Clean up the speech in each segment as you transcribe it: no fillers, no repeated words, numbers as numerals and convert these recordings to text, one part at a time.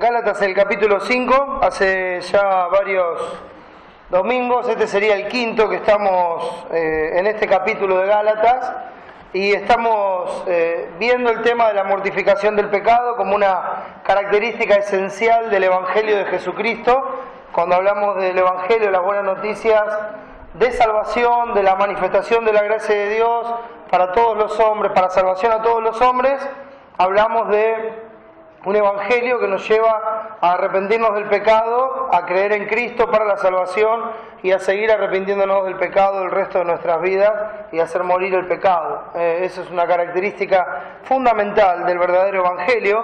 Gálatas, el capítulo 5, hace ya varios domingos, este sería el quinto que estamos en este capítulo de Gálatas, y estamos viendo el tema de la mortificación del pecado como una característica esencial del Evangelio de Jesucristo. Cuando hablamos del Evangelio, las buenas noticias de salvación, de la manifestación de la gracia de Dios para todos los hombres, para salvación a todos los hombres, hablamos de un evangelio que nos lleva a arrepentirnos del pecado, a creer en Cristo para la salvación y a seguir arrepintiéndonos del pecado el resto de nuestras vidas y hacer morir el pecado. Esa es una característica fundamental del verdadero evangelio.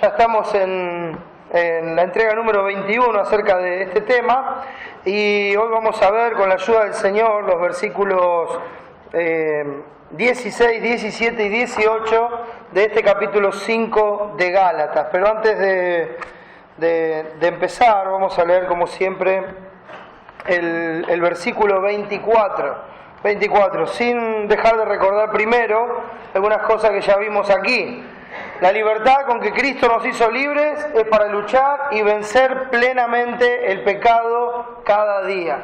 Ya estamos en la entrega número 21 acerca de este tema, y hoy vamos a ver, con la ayuda del Señor, los versículos 16, 17 y 18 de este capítulo 5 de Gálatas. Pero antes de empezar, vamos a leer como siempre el versículo 24, sin dejar de recordar primero algunas cosas que ya vimos aquí. La libertad con que Cristo nos hizo libres es para luchar y vencer plenamente el pecado cada día.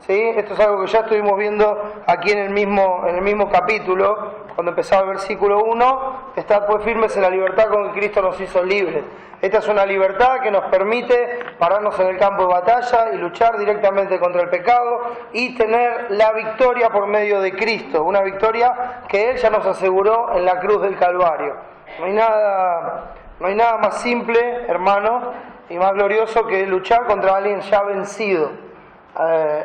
¿Sí? Esto es algo que ya estuvimos viendo aquí en el mismo capítulo, cuando empezaba el versículo 1, estad pues firmes en la libertad con que Cristo nos hizo libres. Esta es una libertad que nos permite pararnos en el campo de batalla y luchar directamente contra el pecado y tener la victoria por medio de Cristo, una victoria que Él ya nos aseguró en la cruz del Calvario. No hay nada más simple, hermano, y más glorioso que luchar contra alguien ya vencido.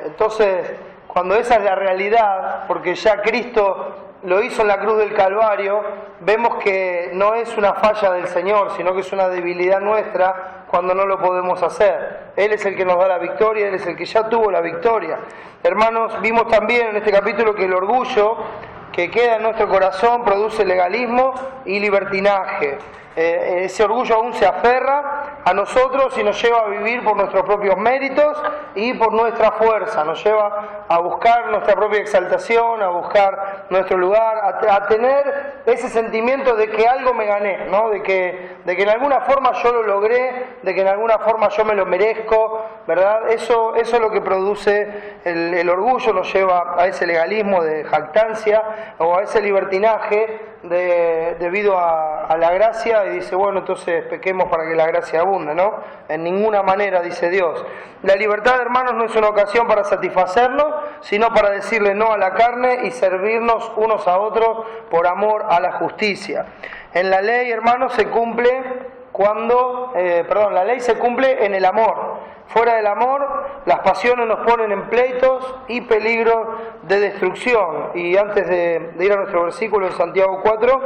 Entonces, cuando esa es la realidad, porque ya Cristo lo hizo en la cruz del Calvario, vemos que no es una falla del Señor, sino que es una debilidad nuestra cuando no lo podemos hacer. Él es el que nos da la victoria, Él es el que ya tuvo la victoria. Hermanos, vimos también en este capítulo que el orgullo que queda en nuestro corazón produce legalismo y libertinaje. Ese orgullo aún se aferra a nosotros y nos lleva a vivir por nuestros propios méritos y por nuestra fuerza, nos lleva a buscar nuestra propia exaltación, a buscar nuestro lugar, a tener ese sentimiento de que algo me gané, ¿no? de que en alguna forma yo lo logré, de que en alguna forma yo me lo merezco, ¿verdad? Eso es lo que produce el orgullo, nos lleva a ese legalismo de jactancia o a ese libertinaje debido a la gracia, y dice, bueno, entonces pequemos para que la gracia abunde, ¿no? En ninguna manera, dice Dios. La libertad, hermanos, no es una ocasión para satisfacernos, sino para decirle no a la carne y servirnos unos a otros por amor a la justicia. En la ley, hermanos, se cumple la ley se cumple en el amor. Fuera del amor, las pasiones nos ponen en pleitos y peligro de destrucción. Y antes de ir a nuestro versículo en Santiago 4,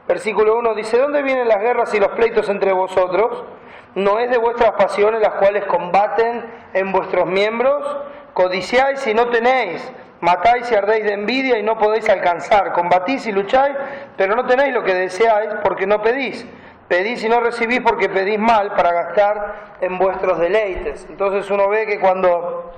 versículo 1, dice: ¿dónde vienen las guerras y los pleitos entre vosotros? ¿No es de vuestras pasiones las cuales combaten en vuestros miembros? Codiciáis y no tenéis, matáis y ardéis de envidia y no podéis alcanzar, combatís y lucháis, pero no tenéis lo que deseáis porque no pedís. Pedís y no recibís porque pedís mal para gastar en vuestros deleites. Entonces uno ve que cuando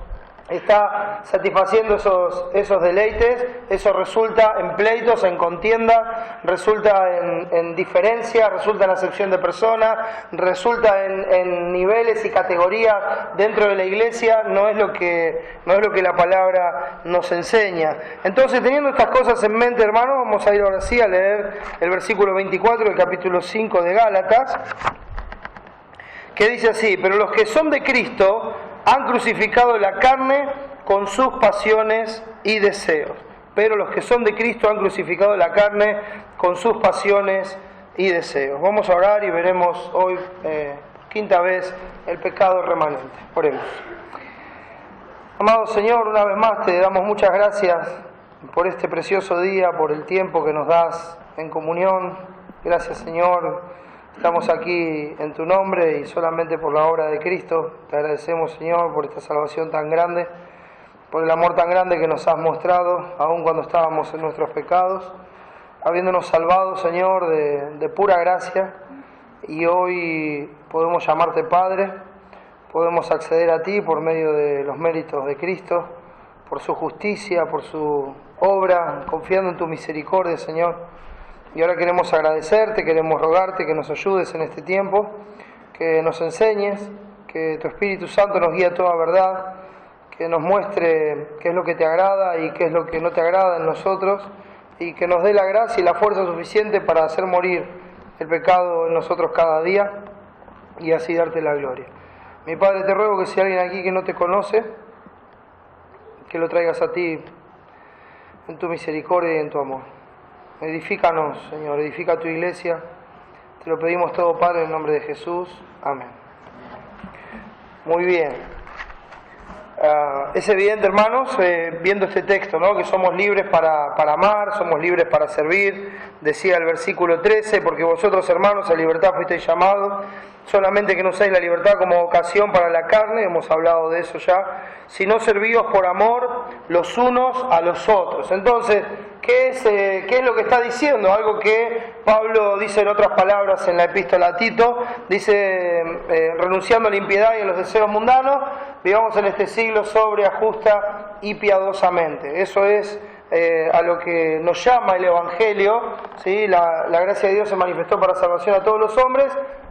está satisfaciendo esos deleites, eso resulta en pleitos, en contienda, resulta en diferencias, resulta en acepción de personas, resulta en niveles y categorías dentro de la iglesia. No es lo que la palabra nos enseña. Entonces, teniendo estas cosas en mente, hermanos, vamos a ir ahora sí a leer el versículo 24 del capítulo 5 de Gálatas, que dice así: pero los que son de Cristo han crucificado la carne con sus pasiones y deseos. Pero los que son de Cristo han crucificado la carne con sus pasiones y deseos. Vamos a orar y veremos hoy, quinta vez, el pecado remanente. Oremos. Amado Señor, una vez más te damos muchas gracias por este precioso día, por el tiempo que nos das en comunión. Gracias, Señor. Estamos aquí en tu nombre y solamente por la obra de Cristo. Te agradecemos, Señor, por esta salvación tan grande, por el amor tan grande que nos has mostrado, aun cuando estábamos en nuestros pecados, habiéndonos salvado, Señor, de pura gracia. Y hoy podemos llamarte Padre, podemos acceder a ti por medio de los méritos de Cristo, por su justicia, por su obra, confiando en tu misericordia, Señor. Y ahora queremos agradecerte, queremos rogarte que nos ayudes en este tiempo, que nos enseñes, que tu Espíritu Santo nos guíe a toda verdad, que nos muestre qué es lo que te agrada y qué es lo que no te agrada en nosotros, y que nos dé la gracia y la fuerza suficiente para hacer morir el pecado en nosotros cada día y así darte la gloria. Mi Padre, te ruego que si hay alguien aquí que no te conoce, que lo traigas a ti en tu misericordia y en tu amor. Edifícanos, Señor, edifica tu iglesia. Te lo pedimos todo, Padre, en el nombre de Jesús. Amén. Muy bien. Es evidente, hermanos, viendo este texto, ¿no?, que somos libres para amar, somos libres para servir. Decía el versículo 13, porque vosotros, hermanos, a libertad fuisteis llamados, solamente que no uséis la libertad como ocasión para la carne, hemos hablado de eso ya, sino servíos por amor los unos a los otros. Entonces, ¿qué es lo que está diciendo? Algo que Pablo dice en otras palabras en la epístola a Tito, dice, renunciando a la impiedad y a los deseos mundanos, vivamos en este siglo sobria, justa y piadosamente. Eso es a lo que nos llama el Evangelio, ¿sí? La gracia de Dios se manifestó para salvación a todos los hombres,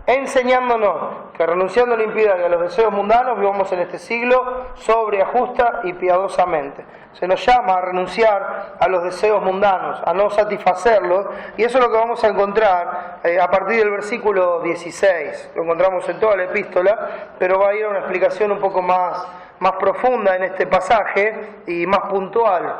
enseñándonos que renunciando a la impiedad y a los deseos mundanos vivamos en este siglo sobria, justa y piadosamente. Se nos llama a renunciar a los deseos mundanos, a no satisfacerlos, y eso es lo que vamos a encontrar a partir del versículo 16. Lo encontramos en toda la epístola, pero va a ir a una explicación un poco más profunda en este pasaje y más puntual.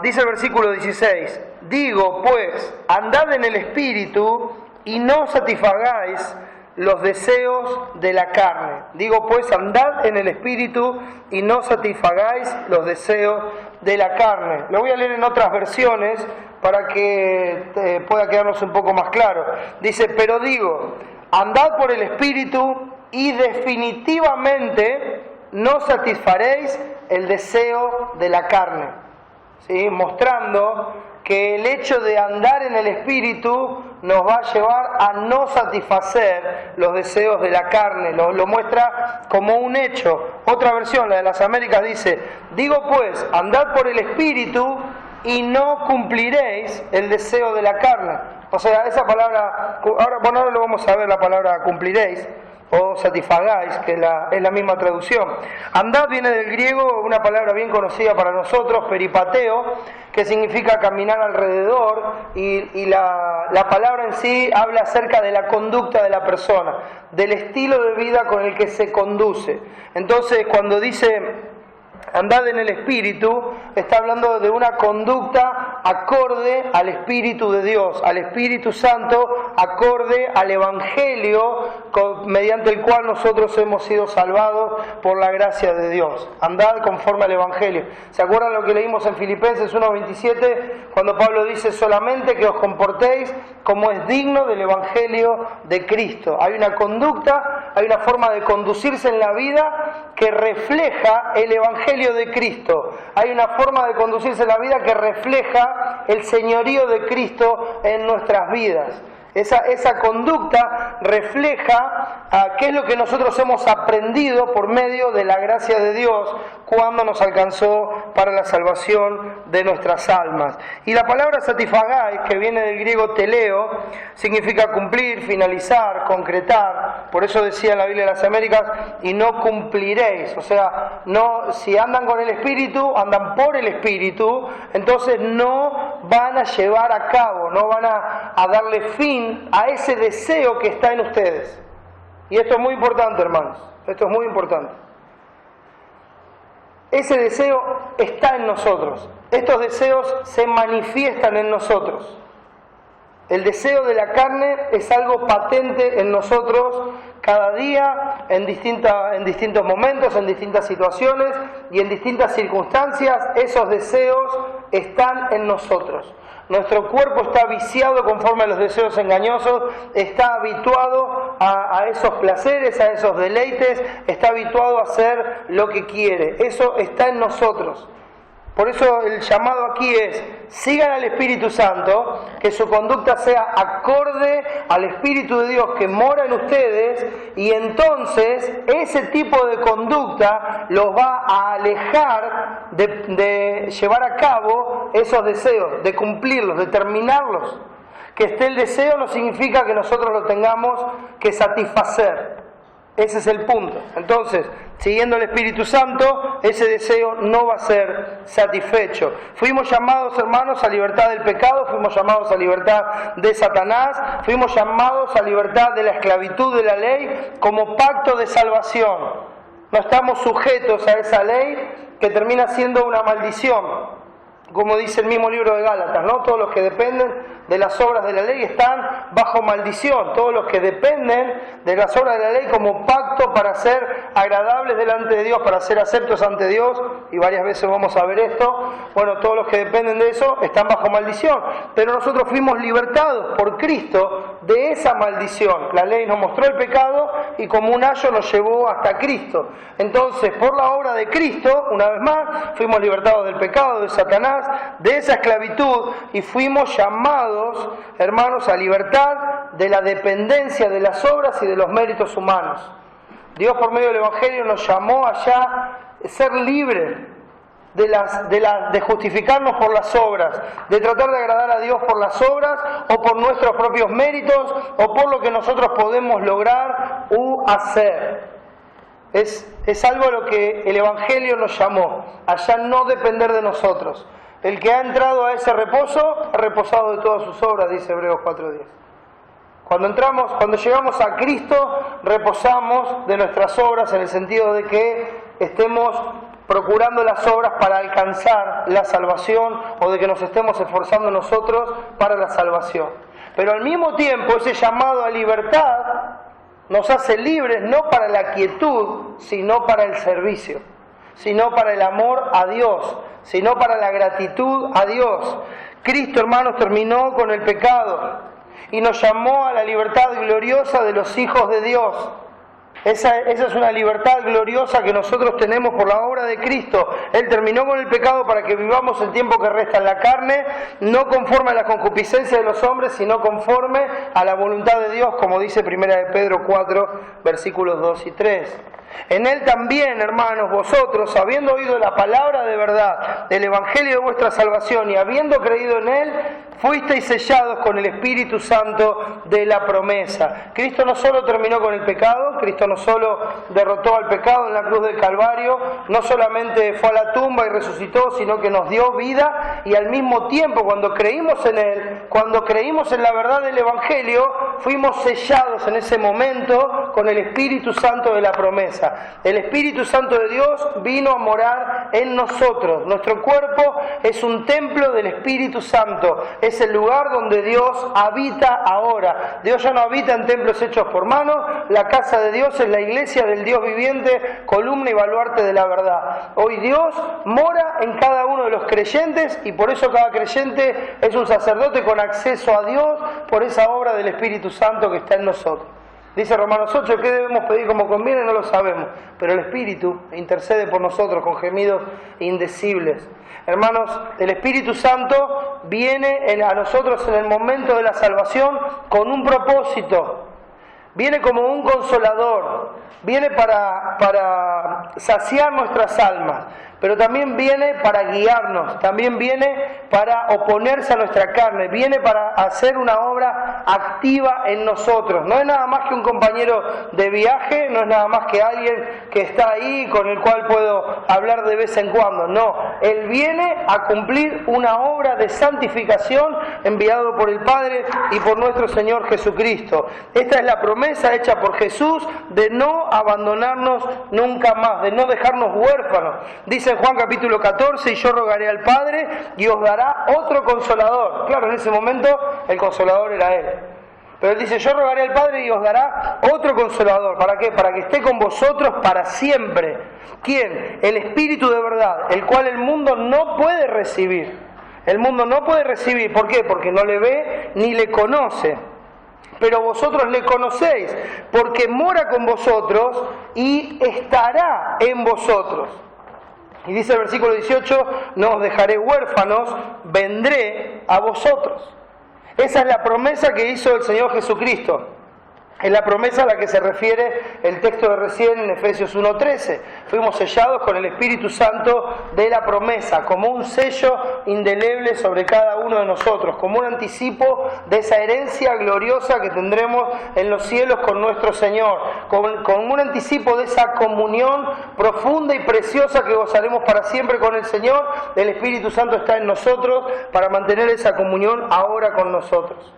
Dice el versículo 16: digo pues, andad en el Espíritu y no satisfagáis los deseos de la carne. Digo pues, andad en el Espíritu y no satisfagáis los deseos de la carne. Lo voy a leer en otras versiones para que pueda quedarnos un poco más claro. Dice, pero digo, andad por el Espíritu y definitivamente no satisfaréis el deseo de la carne. ¿Sí? Mostrando que el hecho de andar en el Espíritu nos va a llevar a no satisfacer los deseos de la carne. Lo muestra como un hecho. Otra versión, la de las Américas, dice, digo pues, andad por el Espíritu y no cumpliréis el deseo de la carne. O sea, esa palabra, ahora lo vamos a ver, la palabra cumpliréis o satisfagáis, que es la misma traducción. Andad viene del griego, una palabra bien conocida para nosotros, peripateo, que significa caminar alrededor, y la palabra en sí habla acerca de la conducta de la persona, del estilo de vida con el que se conduce. Entonces, cuando dice andad en el Espíritu, está hablando de una conducta acorde al Espíritu de Dios, al Espíritu Santo, acorde al Evangelio mediante el cual nosotros hemos sido salvados por la gracia de Dios. Andad conforme al Evangelio. ¿Se acuerdan lo que leímos en Filipenses 1:27? Cuando Pablo dice solamente que os comportéis como es digno del Evangelio de Cristo. Hay una conducta, hay una forma de conducirse en la vida que refleja el Evangelio de Cristo. Hay una forma de conducirse en la vida que refleja el señorío de Cristo en nuestras vidas. Esa conducta refleja qué es lo que nosotros hemos aprendido por medio de la gracia de Dios cuando nos alcanzó para la salvación de nuestras almas. Y la palabra satisfagáis, que viene del griego teleo, significa cumplir, finalizar, concretar. Por eso decía en la Biblia de las Américas, y no cumpliréis. O sea, no, si andan con el Espíritu, andan por el Espíritu, entonces no van a llevar a cabo, no van a darle fin a ese deseo que está en ustedes. Y esto es muy importante, hermanos, esto es muy importante. Ese deseo está en nosotros, estos deseos se manifiestan en nosotros. El deseo de la carne es algo patente en nosotros cada día, en distintos momentos, en distintas situaciones y en distintas circunstancias. Esos deseos están en nosotros. Nuestro cuerpo está viciado conforme a los deseos engañosos, está habituado a esos placeres, a esos deleites, está habituado a hacer lo que quiere. Eso está en nosotros. Por eso el llamado aquí es, sigan al Espíritu Santo, que su conducta sea acorde al Espíritu de Dios que mora en ustedes, y entonces ese tipo de conducta los va a alejar de llevar a cabo esos deseos, de cumplirlos, de terminarlos. Que esté el deseo no significa que nosotros lo tengamos que satisfacer. Ese es el punto. Entonces, siguiendo el Espíritu Santo, ese deseo no va a ser satisfecho. Fuimos llamados, hermanos, a libertad del pecado, fuimos llamados a libertad de Satanás, fuimos llamados a libertad de la esclavitud de la ley como pacto de salvación. No estamos sujetos a esa ley que termina siendo una maldición. Como dice el mismo libro de Gálatas, ¿no? Todos los que dependen de las obras de la ley están bajo maldición. Todos los que dependen de las obras de la ley como pacto para ser agradables delante de Dios, para ser aceptos ante Dios, y varias veces vamos a ver esto, bueno, todos los que dependen de eso están bajo maldición. Pero nosotros fuimos libertados por Cristo de esa maldición. La ley nos mostró el pecado y como un ayo nos llevó hasta Cristo. Entonces, por la obra de Cristo, una vez más, fuimos libertados del pecado, de Satanás, de esa esclavitud, y fuimos llamados, hermanos, a libertad de la dependencia de las obras y de los méritos humanos. Dios, por medio del Evangelio, nos llamó allá a ser libres de justificarnos por las obras, de tratar de agradar a Dios por las obras o por nuestros propios méritos o por lo que nosotros podemos lograr u hacer. Es algo a lo que el Evangelio nos llamó, allá no depender de nosotros. El que ha entrado a ese reposo, ha reposado de todas sus obras, dice Hebreos 4:10. Cuando llegamos a Cristo, reposamos de nuestras obras en el sentido de que estemos procurando las obras para alcanzar la salvación o de que nos estemos esforzando nosotros para la salvación. Pero al mismo tiempo, ese llamado a libertad nos hace libres no para la quietud, sino para el servicio, sino para el amor a Dios, sino para la gratitud a Dios. Cristo, hermanos, terminó con el pecado y nos llamó a la libertad gloriosa de los hijos de Dios. Esa es una libertad gloriosa que nosotros tenemos por la obra de Cristo. Él terminó con el pecado para que vivamos el tiempo que resta en la carne, no conforme a la concupiscencia de los hombres, sino conforme a la voluntad de Dios, como dice 1 de Pedro 4, versículos 2 y 3. En Él también, hermanos, vosotros, habiendo oído la palabra de verdad, del Evangelio de vuestra salvación, y habiendo creído en Él, fuisteis sellados con el Espíritu Santo de la promesa. Cristo no solo terminó con el pecado, Cristo no solo derrotó al pecado en la cruz del Calvario, no solamente fue a la tumba y resucitó, sino que nos dio vida, y al mismo tiempo, cuando creímos en Él, cuando creímos en la verdad del Evangelio, fuimos sellados en ese momento con el Espíritu Santo de la promesa. El Espíritu Santo de Dios vino a morar en nosotros. Nuestro cuerpo es un templo del Espíritu Santo. Es el lugar donde Dios habita ahora. Dios ya no habita en templos hechos por manos. La casa de Dios es la iglesia del Dios viviente, columna y baluarte de la verdad. Hoy Dios mora en cada uno de los creyentes y por eso cada creyente es un sacerdote con acceso a Dios por esa obra del Espíritu Santo que está en nosotros. Dice Romanos 8, ¿qué debemos pedir como conviene? No lo sabemos, pero el Espíritu intercede por nosotros con gemidos indecibles. Hermanos, el Espíritu Santo viene a nosotros en el momento de la salvación con un propósito. Viene como un consolador, viene para saciar nuestras almas, pero también viene para guiarnos, también viene para oponerse a nuestra carne, viene para hacer una obra activa en nosotros. No es nada más que un compañero de viaje, no es nada más que alguien que está ahí con el cual puedo hablar de vez en cuando. No, Él viene a cumplir una obra de santificación enviado por el Padre y por nuestro Señor Jesucristo. Esta es la promesa hecha por Jesús de no abandonarnos nunca más, de no dejarnos huérfanos. Dice en Juan capítulo 14, y yo rogaré al Padre y os dará otro consolador. Claro, en ese momento el consolador era Él. Pero Él dice, yo rogaré al Padre y os dará otro consolador. ¿Para qué? Para que esté con vosotros para siempre. ¿Quién? El Espíritu de verdad, el cual el mundo no puede recibir. El mundo no puede recibir. ¿Por qué? Porque no le ve ni le conoce. Pero vosotros le conocéis, porque mora con vosotros y estará en vosotros. Y dice el versículo 18, no os dejaré huérfanos, vendré a vosotros. Esa es la promesa que hizo el Señor Jesucristo. Es la promesa a la que se refiere el texto de recién en Efesios 1:13. Fuimos sellados con el Espíritu Santo de la promesa, como un sello indeleble sobre cada uno de nosotros, como un anticipo de esa herencia gloriosa que tendremos en los cielos con nuestro Señor, con un anticipo de esa comunión profunda y preciosa que gozaremos para siempre con el Señor. El Espíritu Santo está en nosotros para mantener esa comunión ahora con nosotros.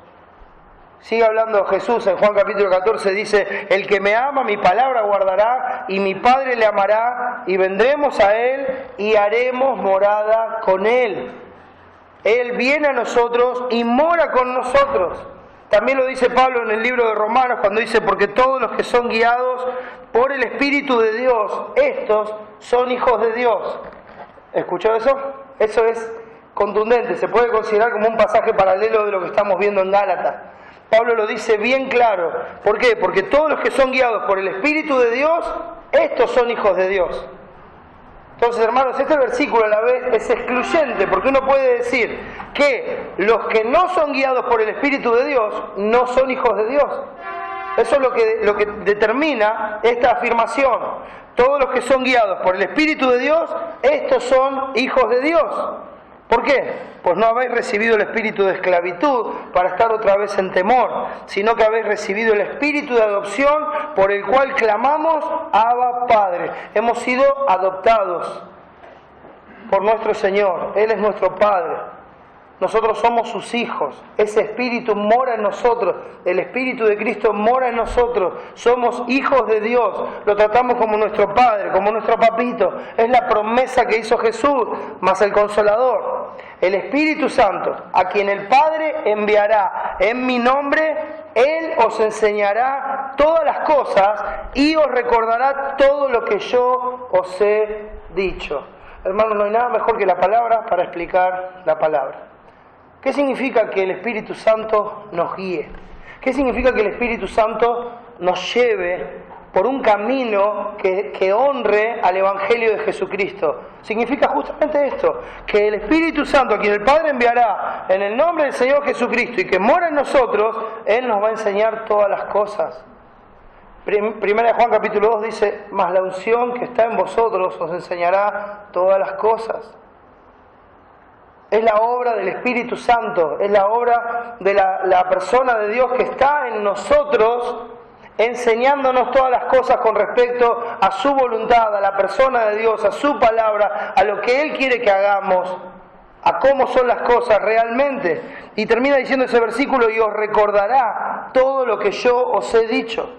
Sigue hablando Jesús en Juan capítulo 14, dice: el que me ama, mi palabra guardará, y mi Padre le amará, y vendremos a Él y haremos morada con Él. Él viene a nosotros y mora con nosotros. También lo dice Pablo en el libro de Romanos cuando dice: porque todos los que son guiados por el Espíritu de Dios, estos son hijos de Dios. ¿Escuchó eso? Eso es contundente, se puede considerar como un pasaje paralelo de lo que estamos viendo en Gálatas. Pablo lo dice bien claro. ¿Por qué? Porque todos los que son guiados por el Espíritu de Dios, estos son hijos de Dios. Entonces, hermanos, este versículo a la vez es excluyente, porque uno puede decir que los que no son guiados por el Espíritu de Dios no son hijos de Dios. Eso es lo que determina esta afirmación. Todos los que son guiados por el Espíritu de Dios, estos son hijos de Dios. ¿Por qué? Pues no habéis recibido el espíritu de esclavitud para estar otra vez en temor, sino que habéis recibido el espíritu de adopción por el cual clamamos: Abba, Padre. Hemos sido adoptados por nuestro Señor. Él es nuestro Padre. Nosotros somos sus hijos. Ese espíritu mora en nosotros. El Espíritu de Cristo mora en nosotros. Somos hijos de Dios. Lo tratamos como nuestro Padre, como nuestro papito. Es la promesa que hizo Jesús, más el Consolador, el Espíritu Santo, a quien el Padre enviará en mi nombre. Él os enseñará todas las cosas y os recordará todo lo que yo os he dicho. Hermanos, no hay nada mejor que la palabra para explicar la palabra. ¿Qué significa que el Espíritu Santo nos guíe? ¿Qué significa que el Espíritu Santo nos lleve por un camino que honre al Evangelio de Jesucristo? Significa justamente esto, que el Espíritu Santo, a quien el Padre enviará en el nombre del Señor Jesucristo y que mora en nosotros, Él nos va a enseñar todas las cosas. Primera de Juan capítulo 2 dice: mas la unción que está en vosotros os enseñará todas las cosas. Es la obra del Espíritu Santo, es la obra de la persona de Dios que está en nosotros, enseñándonos todas las cosas con respecto a su voluntad, a la persona de Dios, a su palabra, a lo que Él quiere que hagamos, a cómo son las cosas realmente. Y termina diciendo ese versículo: y os recordará todo lo que yo os he dicho.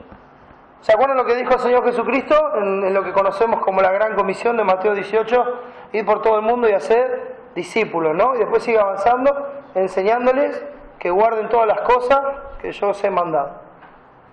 ¿Se acuerdan lo que dijo el Señor Jesucristo en lo que conocemos como la Gran Comisión de Mateo 18? Ir por todo el mundo y hacer discípulos, ¿no? Y después sigue avanzando, enseñándoles que guarden todas las cosas que yo os he mandado.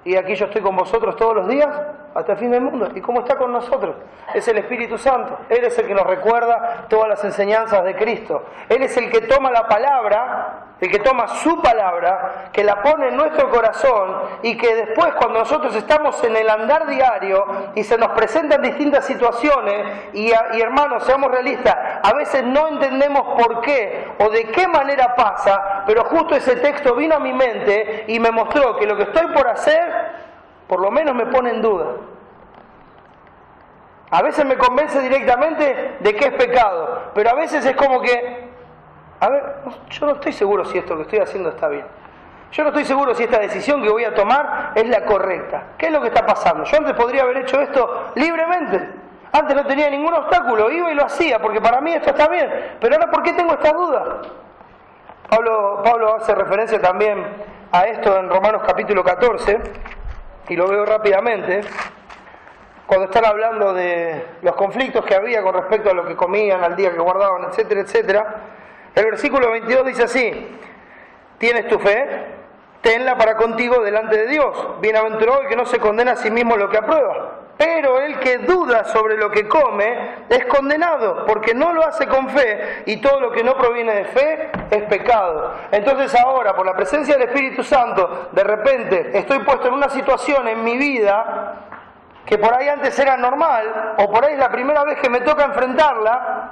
Y aquí yo estoy con vosotros todos los días hasta el fin del mundo. ¿Y cómo está con nosotros? Es el Espíritu Santo. Él es el que nos recuerda todas las enseñanzas de Cristo. Él es el que toma la palabra, el que toma su palabra, que la pone en nuestro corazón, y que después, cuando nosotros estamos en el andar diario y se nos presentan distintas situaciones, y hermanos, seamos realistas, a veces no entendemos por qué o de qué manera pasa, pero justo ese texto vino a mi mente y me mostró que lo que estoy por hacer por lo menos me pone en duda. A veces me convence directamente de que es pecado, pero a veces es como que, a ver, yo no estoy seguro si esto que estoy haciendo está bien. Yo no estoy seguro si esta decisión que voy a tomar es la correcta. ¿Qué es lo que está pasando? Yo antes podría haber hecho esto libremente. Antes no tenía ningún obstáculo, iba y lo hacía, porque para mí esto está bien. Pero ahora, ¿por qué tengo esta duda? Pablo hace referencia también a esto en Romanos capítulo 14, y lo veo rápidamente, cuando están hablando de los conflictos que había con respecto a lo que comían, al día que guardaban, etcétera, etcétera. El versículo 22 dice así: ¿tienes tu fe? Tenla para contigo delante de Dios. Bienaventurado el que no se condena a sí mismo lo que aprueba. Pero el que duda sobre lo que come es condenado, porque no lo hace con fe, y todo lo que no proviene de fe es pecado. Entonces ahora, por la presencia del Espíritu Santo, de repente estoy puesto en una situación en mi vida que por ahí antes era normal, o por ahí es la primera vez que me toca enfrentarla,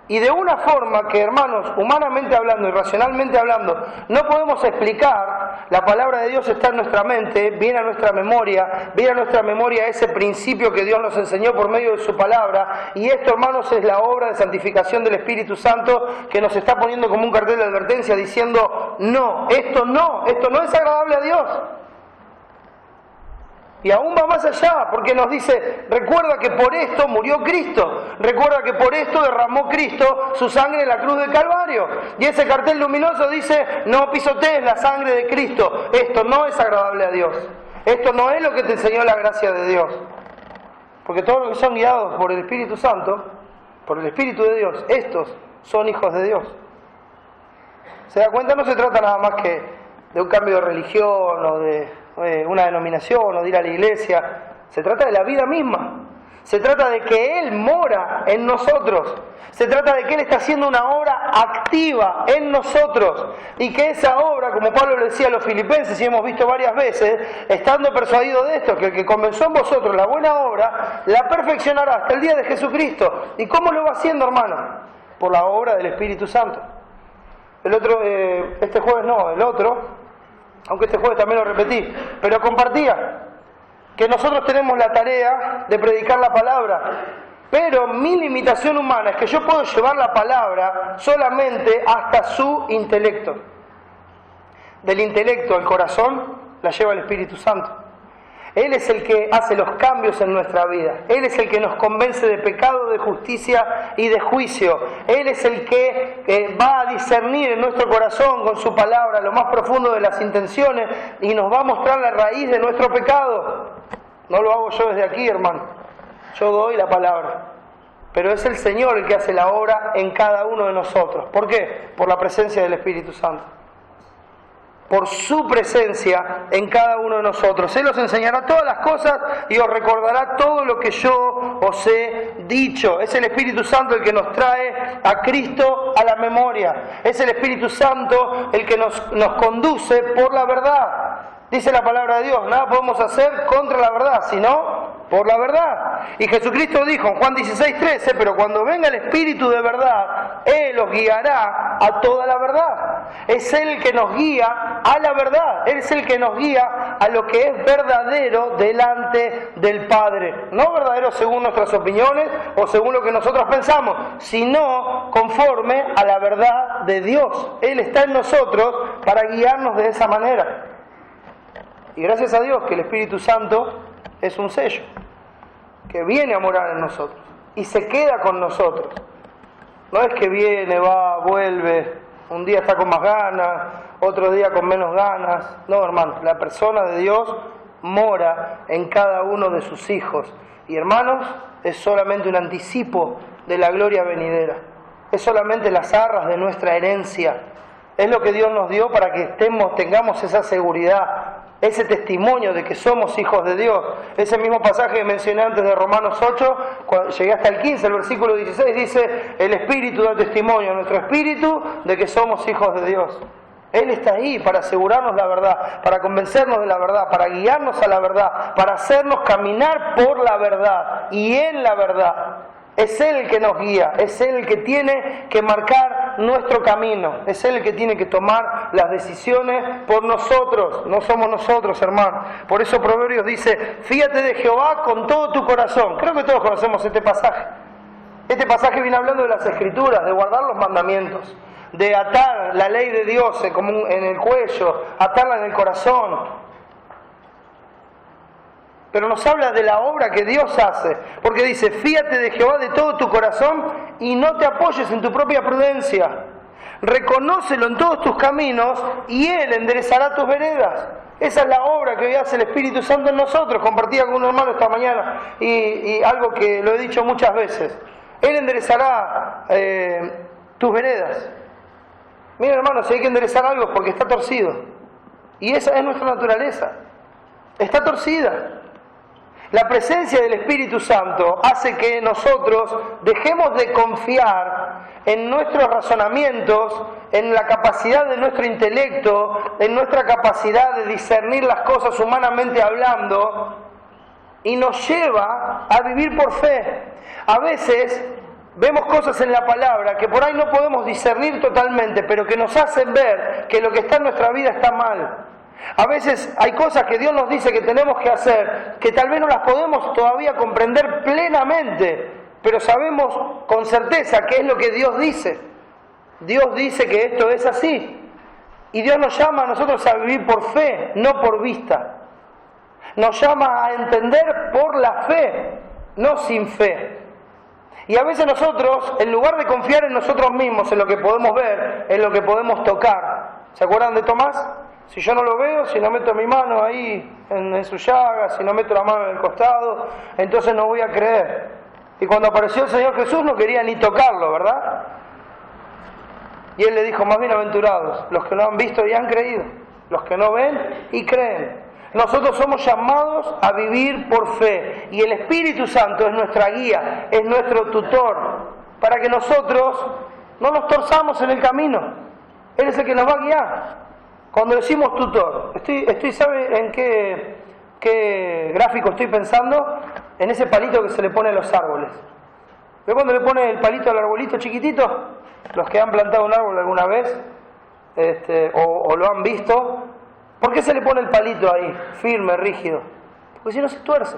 y de una forma que, hermanos, humanamente hablando y racionalmente hablando, no podemos explicar. la palabra de Dios está en nuestra mente, viene a nuestra memoria ese principio que Dios nos enseñó por medio de su palabra, y esto, hermanos, es la obra de santificación del Espíritu Santo que nos está poniendo como un cartel de advertencia diciendo, no es agradable a Dios. Y aún va más allá, porque nos dice, recuerda que por esto murió Cristo, recuerda que por esto derramó Cristo su sangre en la cruz del Calvario. Y ese cartel luminoso dice, no pisotees la sangre de Cristo, esto no es agradable a Dios, esto no es lo que te enseñó la gracia de Dios. Porque todos los que son guiados por el Espíritu Santo, por el Espíritu de Dios, estos son hijos de Dios. ¿Se da cuenta? No se trata nada más que de un cambio de religión o de una denominación o de ir a la iglesia. Se trata de la vida misma. Se trata de que Él mora en nosotros. Se trata de que Él está haciendo una obra activa en nosotros. Y que esa obra, como Pablo le decía a los filipenses, y hemos visto varias veces, estando persuadido de esto, que el que comenzó en vosotros la buena obra, la perfeccionará hasta el día de Jesucristo. ¿Y cómo lo va haciendo, hermano? Por la obra del Espíritu Santo. El otro, este jueves no, el otro, aunque este jueves también lo repetí, pero compartía que nosotros tenemos la tarea de predicar la palabra, pero mi limitación humana es que yo puedo llevar la palabra solamente hasta su intelecto. Del intelecto al corazón la lleva el Espíritu Santo. Él es el que hace los cambios en nuestra vida. Él es el que nos convence de pecado, de justicia y de juicio. Él es el que va a discernir en nuestro corazón con su palabra lo más profundo de las intenciones y nos va a mostrar la raíz de nuestro pecado. No lo hago yo desde aquí, hermano. Yo doy la palabra. Pero es el Señor el que hace la obra en cada uno de nosotros. ¿Por qué? Por la presencia del Espíritu Santo. Por su presencia en cada uno de nosotros. Él os enseñará todas las cosas y os recordará todo lo que yo os he dicho. Es el Espíritu Santo el que nos trae a Cristo a la memoria. Es el Espíritu Santo el que nos conduce por la verdad. Dice la palabra de Dios, nada podemos hacer contra la verdad, sino por la verdad. Y Jesucristo dijo en Juan 16:13, pero cuando venga el Espíritu de verdad, Él os guiará a toda la verdad. Es Él el que nos guía a la verdad. Él es el que nos guía a lo que es verdadero delante del Padre. No verdadero según nuestras opiniones o según lo que nosotros pensamos, sino conforme a la verdad de Dios. Él está en nosotros para guiarnos de esa manera. Y gracias a Dios que el Espíritu Santo es un sello que viene a morar en nosotros y se queda con nosotros. No es que viene, va, vuelve, un día está con más ganas, otro día con menos ganas. No, hermano, la persona de Dios mora en cada uno de sus hijos. Y hermanos, es solamente un anticipo de la gloria venidera. Es solamente las arras de nuestra herencia. Es lo que Dios nos dio para que tengamos esa seguridad, ese testimonio de que somos hijos de Dios. Ese mismo pasaje que mencioné antes de Romanos 8, cuando llegué hasta el 15, el versículo 16, dice, el Espíritu da testimonio a nuestro espíritu de que somos hijos de Dios. Él está ahí para asegurarnos la verdad, para convencernos de la verdad, para guiarnos a la verdad, para hacernos caminar por la verdad y en la verdad. Es Él el que nos guía, es Él el que tiene que marcar nuestro camino, es Él el que tiene que tomar las decisiones por nosotros, no somos nosotros, hermano. Por eso Proverbios dice, fíate de Jehová con todo tu corazón. Creo que todos conocemos este pasaje. Este pasaje viene hablando de las Escrituras, de guardar los mandamientos, de atar la ley de Dios como en el cuello, atarla en el corazón. Pero nos habla de la obra que Dios hace, porque dice, fíate de Jehová de todo tu corazón y no te apoyes en tu propia prudencia. Reconócelo en todos tus caminos y Él enderezará tus veredas. Esa es la obra que hoy hace el Espíritu Santo en nosotros. Compartía con un hermano esta mañana y algo que lo he dicho muchas veces. Él enderezará tus veredas. Miren, hermanos, si hay que enderezar algo es porque está torcido. Y esa es nuestra naturaleza. Está torcida. La presencia del Espíritu Santo hace que nosotros dejemos de confiar en nuestros razonamientos, en la capacidad de nuestro intelecto, en nuestra capacidad de discernir las cosas humanamente hablando, y nos lleva a vivir por fe. A veces vemos cosas en la palabra que por ahí no podemos discernir totalmente, pero que nos hacen ver que lo que está en nuestra vida está mal. A veces hay cosas que Dios nos dice que tenemos que hacer, que tal vez no las podemos todavía comprender plenamente, pero sabemos con certeza qué es lo que Dios dice. Dios dice que esto es así. Y Dios nos llama a nosotros a vivir por fe, no por vista. Nos llama a entender por la fe, no sin fe. Y a veces nosotros, en lugar de confiar en nosotros mismos, en lo que podemos ver, en lo que podemos tocar. ¿Se acuerdan de Tomás? Si yo no lo veo, si no meto mi mano ahí en su llaga, si no meto la mano en el costado, entonces no voy a creer. Y cuando apareció el Señor Jesús no quería ni tocarlo, ¿verdad? Y Él le dijo, más bienaventurados, los que no han visto y han creído, los que no ven y creen. Nosotros somos llamados a vivir por fe, y el Espíritu Santo es nuestra guía, es nuestro tutor, para que nosotros no nos torzamos en el camino. Él es el que nos va a guiar. Cuando decimos tutor, ¿sabe en qué gráfico estoy pensando? En ese palito que se le pone a los árboles. ¿Ve cuando le pone el palito al arbolito chiquitito? Los que han plantado un árbol alguna vez, o lo han visto, ¿por qué se le pone el palito ahí, firme, rígido? Porque si no se tuerce.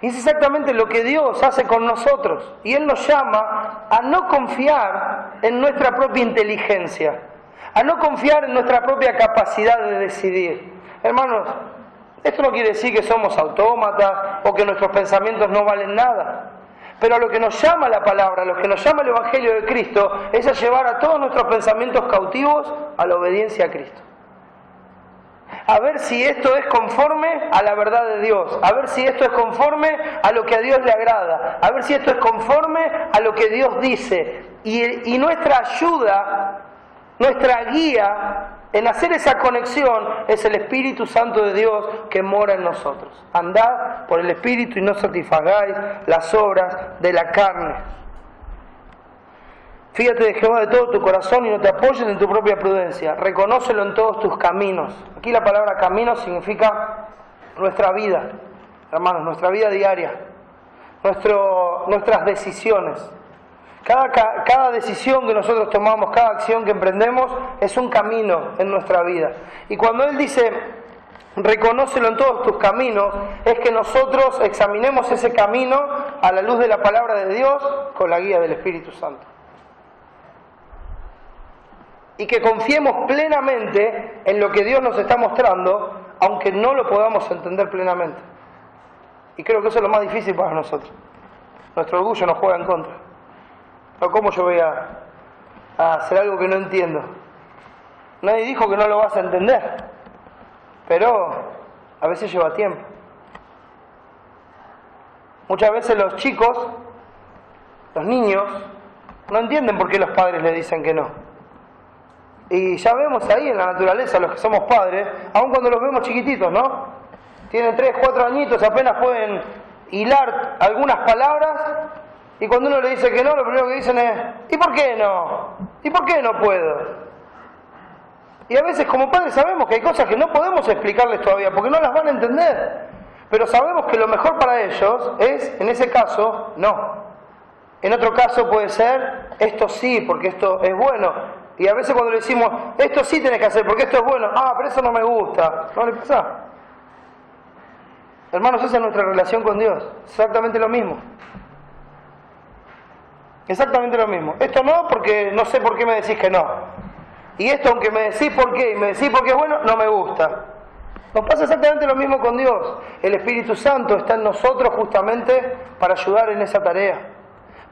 Y es exactamente lo que Dios hace con nosotros. Y Él nos llama a no confiar en nuestra propia inteligencia, a no confiar en nuestra propia capacidad de decidir. Hermanos, esto no quiere decir que somos autómatas o que nuestros pensamientos no valen nada. Pero a lo que nos llama la palabra, a lo que nos llama el Evangelio de Cristo, es a llevar a todos nuestros pensamientos cautivos a la obediencia a Cristo. A ver si esto es conforme a la verdad de Dios, a ver si esto es conforme a lo que a Dios le agrada, a ver si esto es conforme a lo que Dios dice. Y nuestra ayuda, nuestra guía en hacer esa conexión es el Espíritu Santo de Dios que mora en nosotros. Andad por el Espíritu y no satisfagáis las obras de la carne. Fíjate de Jehová de todo tu corazón y no te apoyes en tu propia prudencia. Reconócelo en todos tus caminos. Aquí la palabra camino significa nuestra vida, hermanos, nuestra vida diaria, nuestras decisiones. Cada decisión que nosotros tomamos, cada acción que emprendemos es un camino en nuestra vida. Y cuando Él dice, reconócelo en todos tus caminos, es que nosotros examinemos ese camino a la luz de la palabra de Dios con la guía del Espíritu Santo. Y que confiemos plenamente en lo que Dios nos está mostrando, aunque no lo podamos entender plenamente. Y creo que eso es lo más difícil para nosotros. Nuestro orgullo nos juega en contra. ¿O cómo yo voy a hacer algo que no entiendo? Nadie dijo que no lo vas a entender, pero a veces lleva tiempo. Muchas veces los chicos, los niños, no entienden por qué los padres le dicen que no. Y ya vemos ahí en la naturaleza, los que somos padres, aun cuando los vemos chiquititos, ¿no? Tienen 3, 4 añitos, apenas pueden hilar algunas palabras, y cuando uno le dice que no, lo primero que dicen es, ¿y por qué no? ¿Y por qué no puedo? Y a veces como padres sabemos que hay cosas que no podemos explicarles todavía, porque no las van a entender. Pero sabemos que lo mejor para ellos es, en ese caso, no. En otro caso puede ser, esto sí, porque esto es bueno. Y a veces cuando le decimos, esto sí tenés que hacer, porque esto es bueno, pero eso no me gusta. ¿No le pasa? Hermanos, esa es nuestra relación con Dios. Exactamente lo mismo. Exactamente lo mismo. Esto no, porque no sé por qué me decís que no. Y esto, aunque me decís por qué, y me decís porque es bueno, no me gusta. Nos pasa exactamente lo mismo con Dios. El Espíritu Santo está en nosotros justamente para ayudar en esa tarea,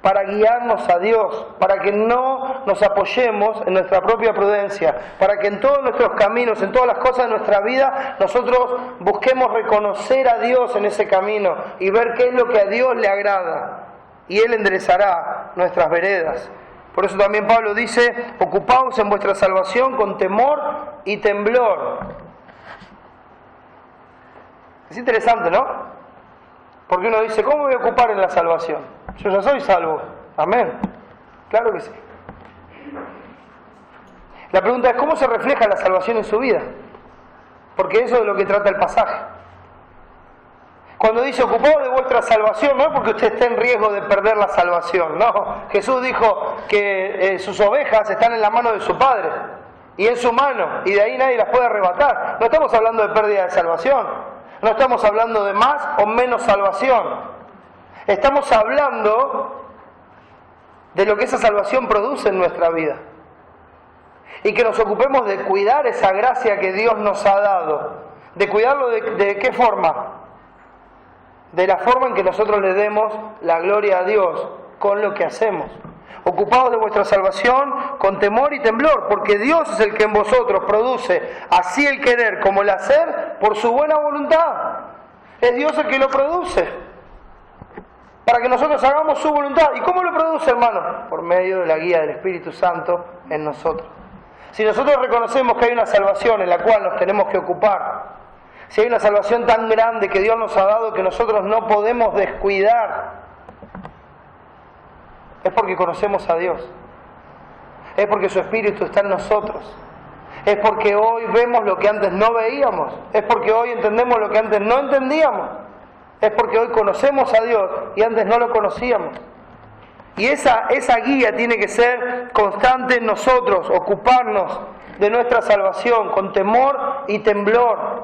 para guiarnos a Dios, para que no nos apoyemos en nuestra propia prudencia, para que en todos nuestros caminos, en todas las cosas de nuestra vida, nosotros busquemos reconocer a Dios en ese camino y ver qué es lo que a Dios le agrada, y Él enderezará nuestras veredas. Por eso también Pablo dice, ocupaos en vuestra salvación con temor y temblor. Es interesante, ¿no? Porque uno dice, ¿cómo me voy a ocupar en la salvación? Yo ya soy salvo. Amén. Claro que sí. La pregunta es, ¿cómo se refleja la salvación en su vida? Porque eso es de lo que trata el pasaje. Cuando dice, ocupaos de vuestra salvación, no es porque usted esté en riesgo de perder la salvación. No, Jesús dijo que sus ovejas están en la mano de su Padre. y en su mano, y de ahí nadie las puede arrebatar. No estamos hablando de pérdida de salvación, no estamos hablando de más o menos salvación. Estamos hablando de lo que esa salvación produce en nuestra vida. Y que nos ocupemos de cuidar esa gracia que Dios nos ha dado. ¿De cuidarlo de qué forma? De la forma en que nosotros le demos la gloria a Dios con lo que hacemos. Ocupados de vuestra salvación con temor y temblor, porque Dios es el que en vosotros produce así el querer como el hacer por su buena voluntad. Es Dios el que lo produce, para que nosotros hagamos su voluntad. ¿Y cómo lo produce, hermano? Por medio de la guía del Espíritu Santo en nosotros. Si nosotros reconocemos que hay una salvación en la cual nos tenemos que ocupar, si hay una salvación tan grande que Dios nos ha dado que nosotros no podemos descuidar, es porque conocemos a Dios, es porque su Espíritu está en nosotros, es porque hoy vemos lo que antes no veíamos, es porque hoy entendemos lo que antes no entendíamos, es porque hoy conocemos a Dios y antes no lo conocíamos. Y esa guía tiene que ser constante en nosotros, ocuparnos de nuestra salvación con temor y temblor.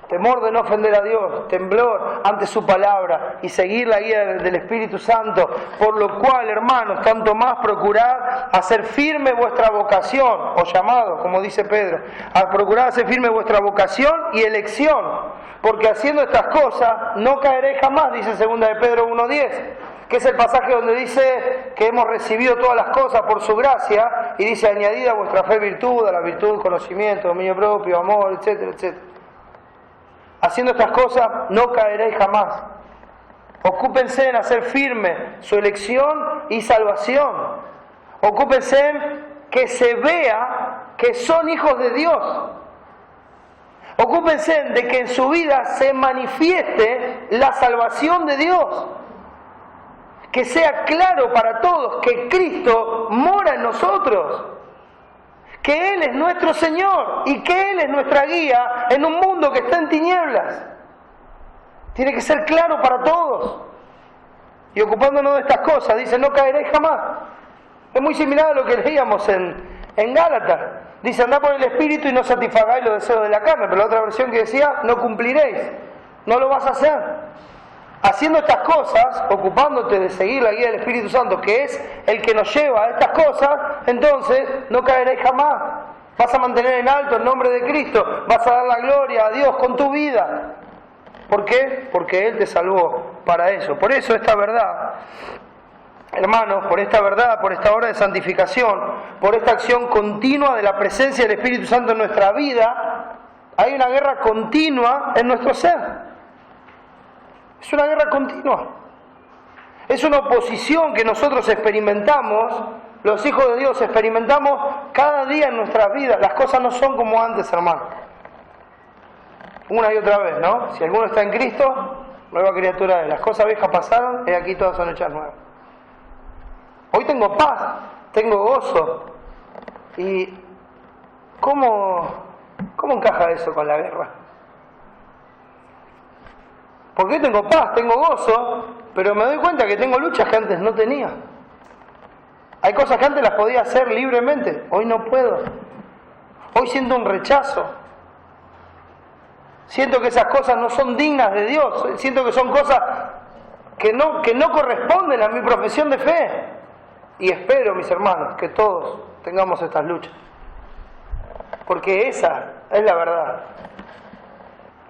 Temor de no ofender a Dios, temblor ante su palabra y seguir la guía del Espíritu Santo. Por lo cual, hermanos, tanto más procurad hacer firme vuestra vocación, o llamado, como dice Pedro, a procurar hacer firme vuestra vocación y elección, porque haciendo estas cosas no caeréis jamás, dice 2 de Pedro 1:10, que es el pasaje donde dice que hemos recibido todas las cosas por su gracia, y dice añadida a vuestra fe virtud, a la virtud conocimiento, dominio propio, amor, etcétera, etcétera. Haciendo estas cosas no caeréis jamás. Ocúpense en hacer firme su elección y salvación. Ocúpense en que se vea que son hijos de Dios. Ocúpense de que en su vida se manifieste la salvación de Dios. Que sea claro para todos que Cristo mora en nosotros. Que Él es nuestro Señor y que Él es nuestra guía en un mundo que está en tinieblas. Tiene que ser claro para todos. Y ocupándonos de estas cosas, dice, no caeréis jamás. Es muy similar a lo que leíamos en Gálatas. Dice, andad por el Espíritu y no satisfagáis los deseos de la carne. Pero la otra versión que decía, no cumpliréis. No lo vas a hacer. Haciendo estas cosas, ocupándote de seguir la guía del Espíritu Santo, que es el que nos lleva a estas cosas, entonces no caeréis jamás. Vas a mantener en alto el nombre de Cristo, vas a dar la gloria a Dios con tu vida. ¿Por qué? Porque Él te salvó para eso. Por eso esta verdad, hermanos, por esta verdad, por esta obra de santificación, por esta acción continua de la presencia del Espíritu Santo en nuestra vida, hay una guerra continua en nuestro ser. Es una guerra continua. Es una oposición que nosotros experimentamos, los hijos de Dios experimentamos cada día en nuestras vidas. Las cosas no son como antes, hermano. Una y otra vez, ¿no? Si alguno está en Cristo, nueva criatura es. Las cosas viejas pasaron y aquí todas son hechas nuevas. Hoy tengo paz, tengo gozo. ¿Y cómo encaja eso con la guerra? Porque tengo paz, tengo gozo, pero me doy cuenta que tengo luchas que antes no tenía. Hay cosas que antes las podía hacer libremente, hoy no puedo. Hoy siento un rechazo. Siento que esas cosas no son dignas de Dios. Siento que son cosas que no corresponden a mi profesión de fe. Y espero, mis hermanos, que todos tengamos estas luchas. Porque esa es la verdad.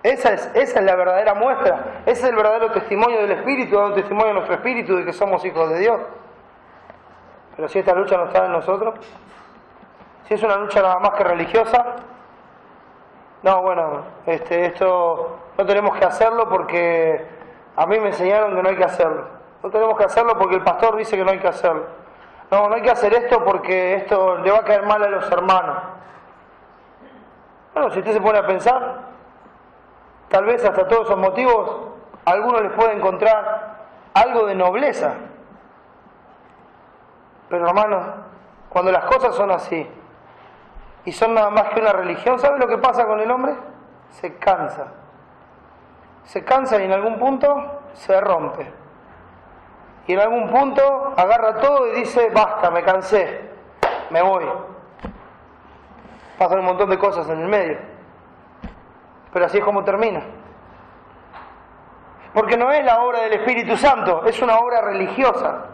Esa es la verdadera muestra. Ese es el verdadero testimonio del Espíritu, un testimonio de nuestro Espíritu de que somos hijos de Dios. Pero si esta lucha no está en nosotros, si es una lucha nada más que religiosa, no, bueno, esto no tenemos que hacerlo porque a mí me enseñaron que no hay que hacerlo. No tenemos que hacerlo porque el pastor dice que no hay que hacerlo. No hay que hacer esto porque esto le va a caer mal a los hermanos. Bueno, si usted se pone a pensar, tal vez hasta todos esos motivos, a algunos les puede encontrar algo de nobleza. Pero hermanos, cuando las cosas son así, y son nada más que una religión, ¿sabe lo que pasa con el hombre? Se cansa. Se cansa y en algún punto se rompe. Y en algún punto agarra todo y dice, basta, me cansé, me voy. Pasan un montón de cosas en el medio. Pero así es como termina. Porque no es la obra del Espíritu Santo, es una obra religiosa.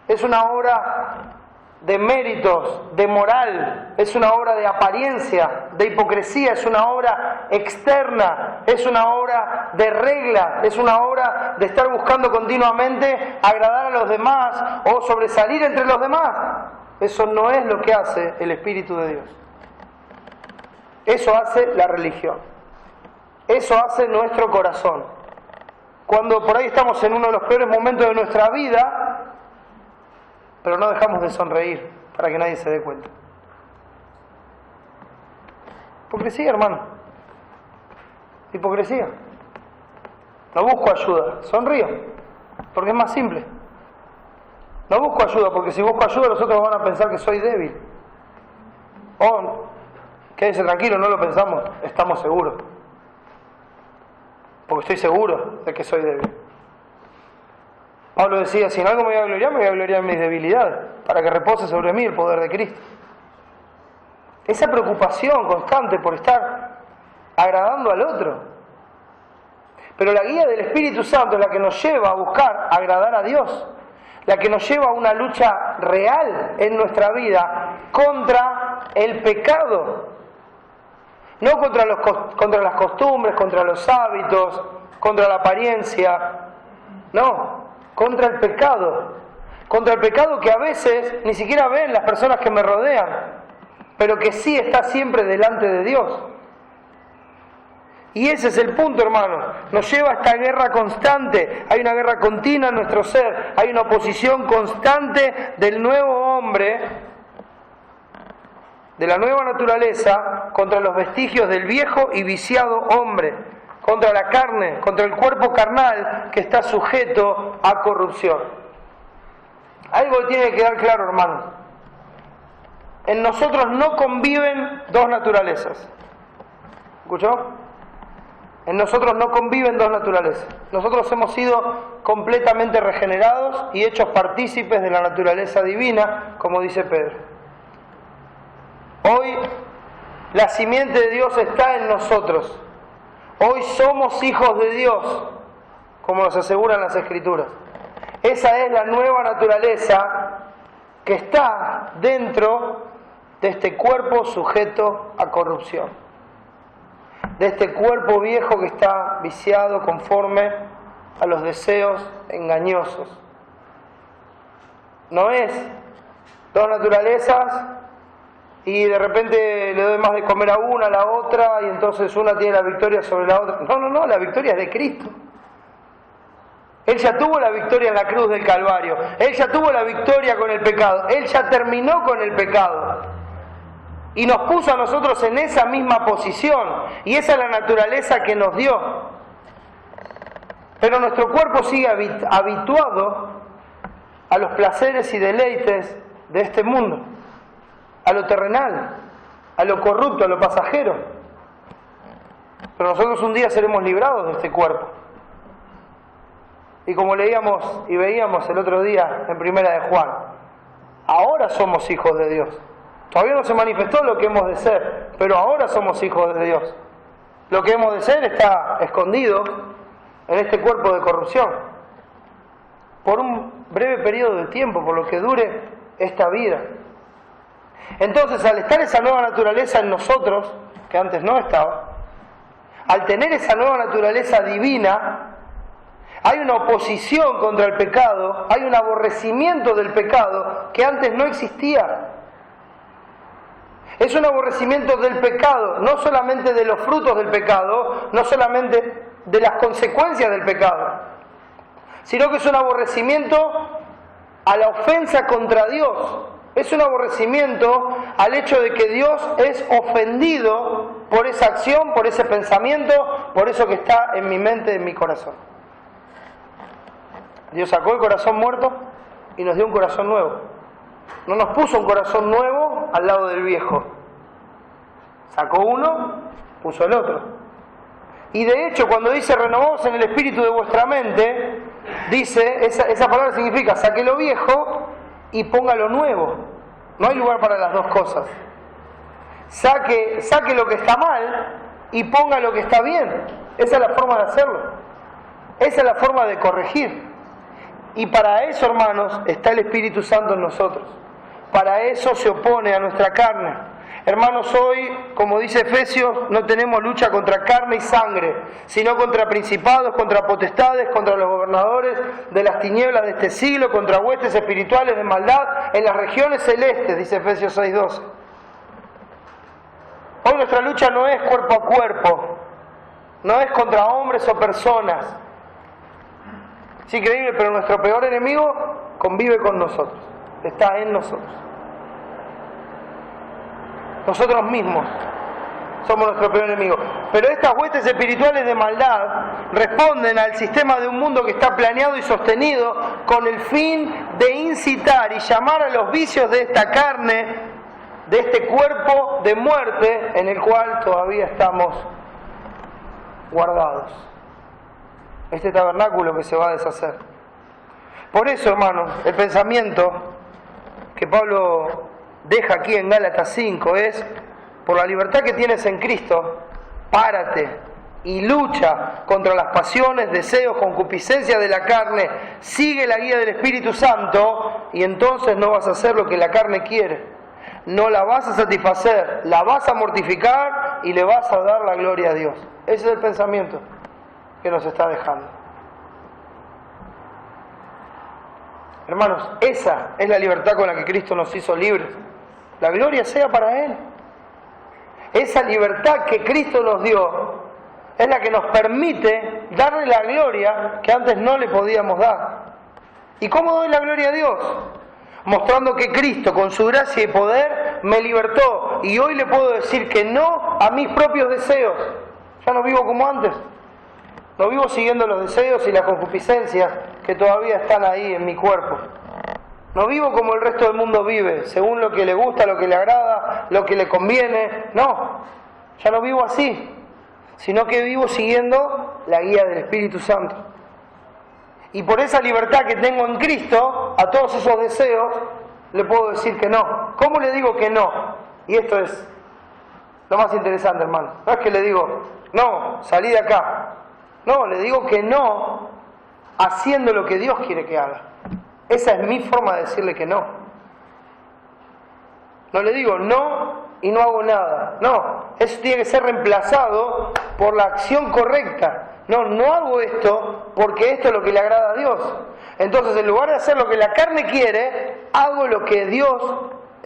Es una obra de méritos, de moral, es una obra de apariencia, de hipocresía, es una obra externa, es una obra de regla, es una obra de estar buscando continuamente agradar a los demás o sobresalir entre los demás. Eso no es lo que hace el Espíritu de Dios. Eso hace la religión. Eso hace nuestro corazón. Cuando por ahí estamos en uno de los peores momentos de nuestra vida, pero no dejamos de sonreír para que nadie se dé cuenta. Hipocresía, hermano. Hipocresía. No busco ayuda, sonrío, porque es más simple. No busco ayuda, porque si busco ayuda los otros van a pensar que soy débil. Oh, quédese tranquilo, no lo pensamos, estamos seguros. Porque estoy seguro de que soy débil. Pablo decía, si en algo me voy a gloriar en mis debilidades, para que repose sobre mí el poder de Cristo. Esa preocupación constante por estar agradando al otro. Pero la guía del Espíritu Santo es la que nos lleva a buscar agradar a Dios, la que nos lleva a una lucha real en nuestra vida contra el pecado. No contra las costumbres, contra los hábitos, contra la apariencia. No. Contra el pecado que a veces ni siquiera ven las personas que me rodean, pero que sí está siempre delante de Dios. Y ese es el punto, hermano. Nos lleva a esta guerra constante. Hay una guerra continua en nuestro ser. Hay una oposición constante del nuevo hombre, de la nueva naturaleza, contra los vestigios del viejo y viciado hombre. Contra la carne, contra el cuerpo carnal que está sujeto a corrupción. Algo que tiene que quedar claro, hermanos. En nosotros no conviven dos naturalezas. ¿Escuchó? En nosotros no conviven dos naturalezas. Nosotros hemos sido completamente regenerados y hechos partícipes de la naturaleza divina, como dice Pedro. Hoy la simiente de Dios está en nosotros. Hoy somos hijos de Dios, como nos aseguran las Escrituras. Esa es la nueva naturaleza que está dentro de este cuerpo sujeto a corrupción. De este cuerpo viejo que está viciado conforme a los deseos engañosos. No es dos naturalezas y de repente le doy más de comer a una, a la otra, y entonces una tiene la victoria sobre la otra. No, la victoria es de Cristo. Él ya tuvo la victoria en la cruz del Calvario. Él ya tuvo la victoria con el pecado. Él ya terminó con el pecado. Y nos puso a nosotros en esa misma posición. Y esa es la naturaleza que nos dio. Pero nuestro cuerpo sigue habituado a los placeres y deleites de este mundo. A lo terrenal, a lo corrupto, a lo pasajero. Pero nosotros un día seremos librados de este cuerpo. Y como leíamos y veíamos el otro día en Primera de Juan, ahora somos hijos de Dios. Todavía no se manifestó lo que hemos de ser, pero ahora somos hijos de Dios. Lo que hemos de ser está escondido en este cuerpo de corrupción. Por un breve periodo de tiempo, por lo que dure esta vida. Entonces, al estar esa nueva naturaleza en nosotros, que antes no estaba, al tener esa nueva naturaleza divina, hay una oposición contra el pecado, hay un aborrecimiento del pecado que antes no existía. Es un aborrecimiento del pecado, no solamente de los frutos del pecado, no solamente de las consecuencias del pecado, sino que es un aborrecimiento a la ofensa contra Dios. Es un aborrecimiento al hecho de que Dios es ofendido por esa acción, por ese pensamiento, por eso que está en mi mente, en mi corazón. Dios sacó el corazón muerto y nos dio un corazón nuevo. No nos puso un corazón nuevo al lado del viejo. Sacó uno, puso el otro. Y de hecho, cuando dice renovaos en el espíritu de vuestra mente, dice, esa palabra significa saque lo viejo y ponga lo nuevo. No hay lugar para las dos cosas. saque lo que está mal y ponga lo que está bien. Esa es la forma de hacerlo. Esa es la forma de corregir. Y para eso, hermanos, está el Espíritu Santo en nosotros. Para eso se opone a nuestra carne. Hermanos, hoy, como dice Efesios, no tenemos lucha contra carne y sangre, sino contra principados, contra potestades, contra los gobernadores de las tinieblas de este siglo, contra huestes espirituales de maldad en las regiones celestes, dice Efesios 6:12. Hoy nuestra lucha no es cuerpo a cuerpo, no es contra hombres o personas. Es increíble, pero nuestro peor enemigo convive con nosotros, está en nosotros. Nosotros mismos somos nuestro peor enemigo. Pero estas huestes espirituales de maldad responden al sistema de un mundo que está planeado y sostenido con el fin de incitar y llamar a los vicios de esta carne, de este cuerpo de muerte en el cual todavía estamos guardados. Este tabernáculo que se va a deshacer. Por eso, hermanos, el pensamiento que Pablo deja aquí en Gálatas 5 es: por la libertad que tienes en Cristo, párate y lucha contra las pasiones, deseos, concupiscencias de la carne, sigue la guía del Espíritu Santo y entonces no vas a hacer lo que la carne quiere, no la vas a satisfacer, la vas a mortificar y le vas a dar la gloria a Dios. Ese es el pensamiento que nos está dejando. Hermanos, esa es la libertad con la que Cristo nos hizo libres. La gloria sea para Él. Esa libertad que Cristo nos dio es la que nos permite darle la gloria que antes no le podíamos dar. ¿Y cómo doy la gloria a Dios? Mostrando que Cristo, con su gracia y poder, me libertó. Y hoy le puedo decir que no a mis propios deseos. Ya no vivo como antes. No vivo siguiendo los deseos y las concupiscencias que todavía están ahí en mi cuerpo. No vivo como el resto del mundo vive, según lo que le gusta, lo que le agrada, lo que le conviene. No, ya no vivo así, sino que vivo siguiendo la guía del Espíritu Santo. Y por esa libertad que tengo en Cristo, a todos esos deseos, le puedo decir que no. ¿Cómo le digo que no? Y esto es lo más interesante, hermano. No es que le digo, no, salí de acá. No, le digo que no, haciendo lo que Dios quiere que haga. Esa es mi forma de decirle que no. No le digo no y no hago nada. No, eso tiene que ser reemplazado por la acción correcta. No, no hago esto porque esto es lo que le agrada a Dios. Entonces, en lugar de hacer lo que la carne quiere, hago lo que Dios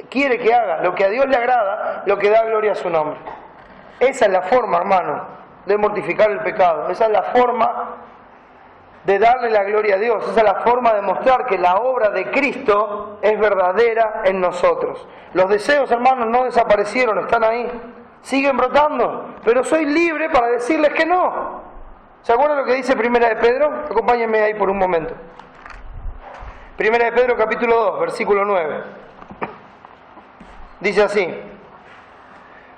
quiere que haga, lo que a Dios le agrada, lo que da gloria a su nombre. Esa es la forma, hermano, de mortificar el pecado. Esa es la forma de darle la gloria a Dios. Esa es la forma de mostrar que la obra de Cristo es verdadera en nosotros. Los deseos, hermanos, no desaparecieron, están ahí, siguen brotando, pero soy libre para decirles que no. ¿Se acuerdan lo que dice Primera de Pedro? Acompáñenme ahí por un momento. Primera de Pedro capítulo 2, versículo 9. Dice así: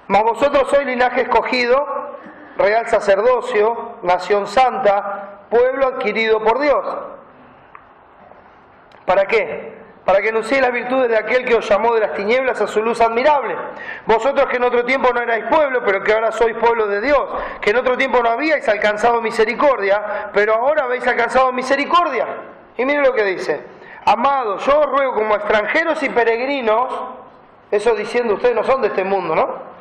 mas vosotros sois linaje escogido, real sacerdocio, nación santa, pueblo adquirido por Dios. ¿Para qué? Para que anunciéis las virtudes de aquel que os llamó de las tinieblas a su luz admirable. Vosotros que en otro tiempo no erais pueblo, pero que ahora sois pueblo de Dios, que en otro tiempo no habíais alcanzado misericordia, pero ahora habéis alcanzado misericordia. Y miren lo que dice: amados, yo os ruego como extranjeros y peregrinos, eso diciendo ustedes no son de este mundo, ¿no?,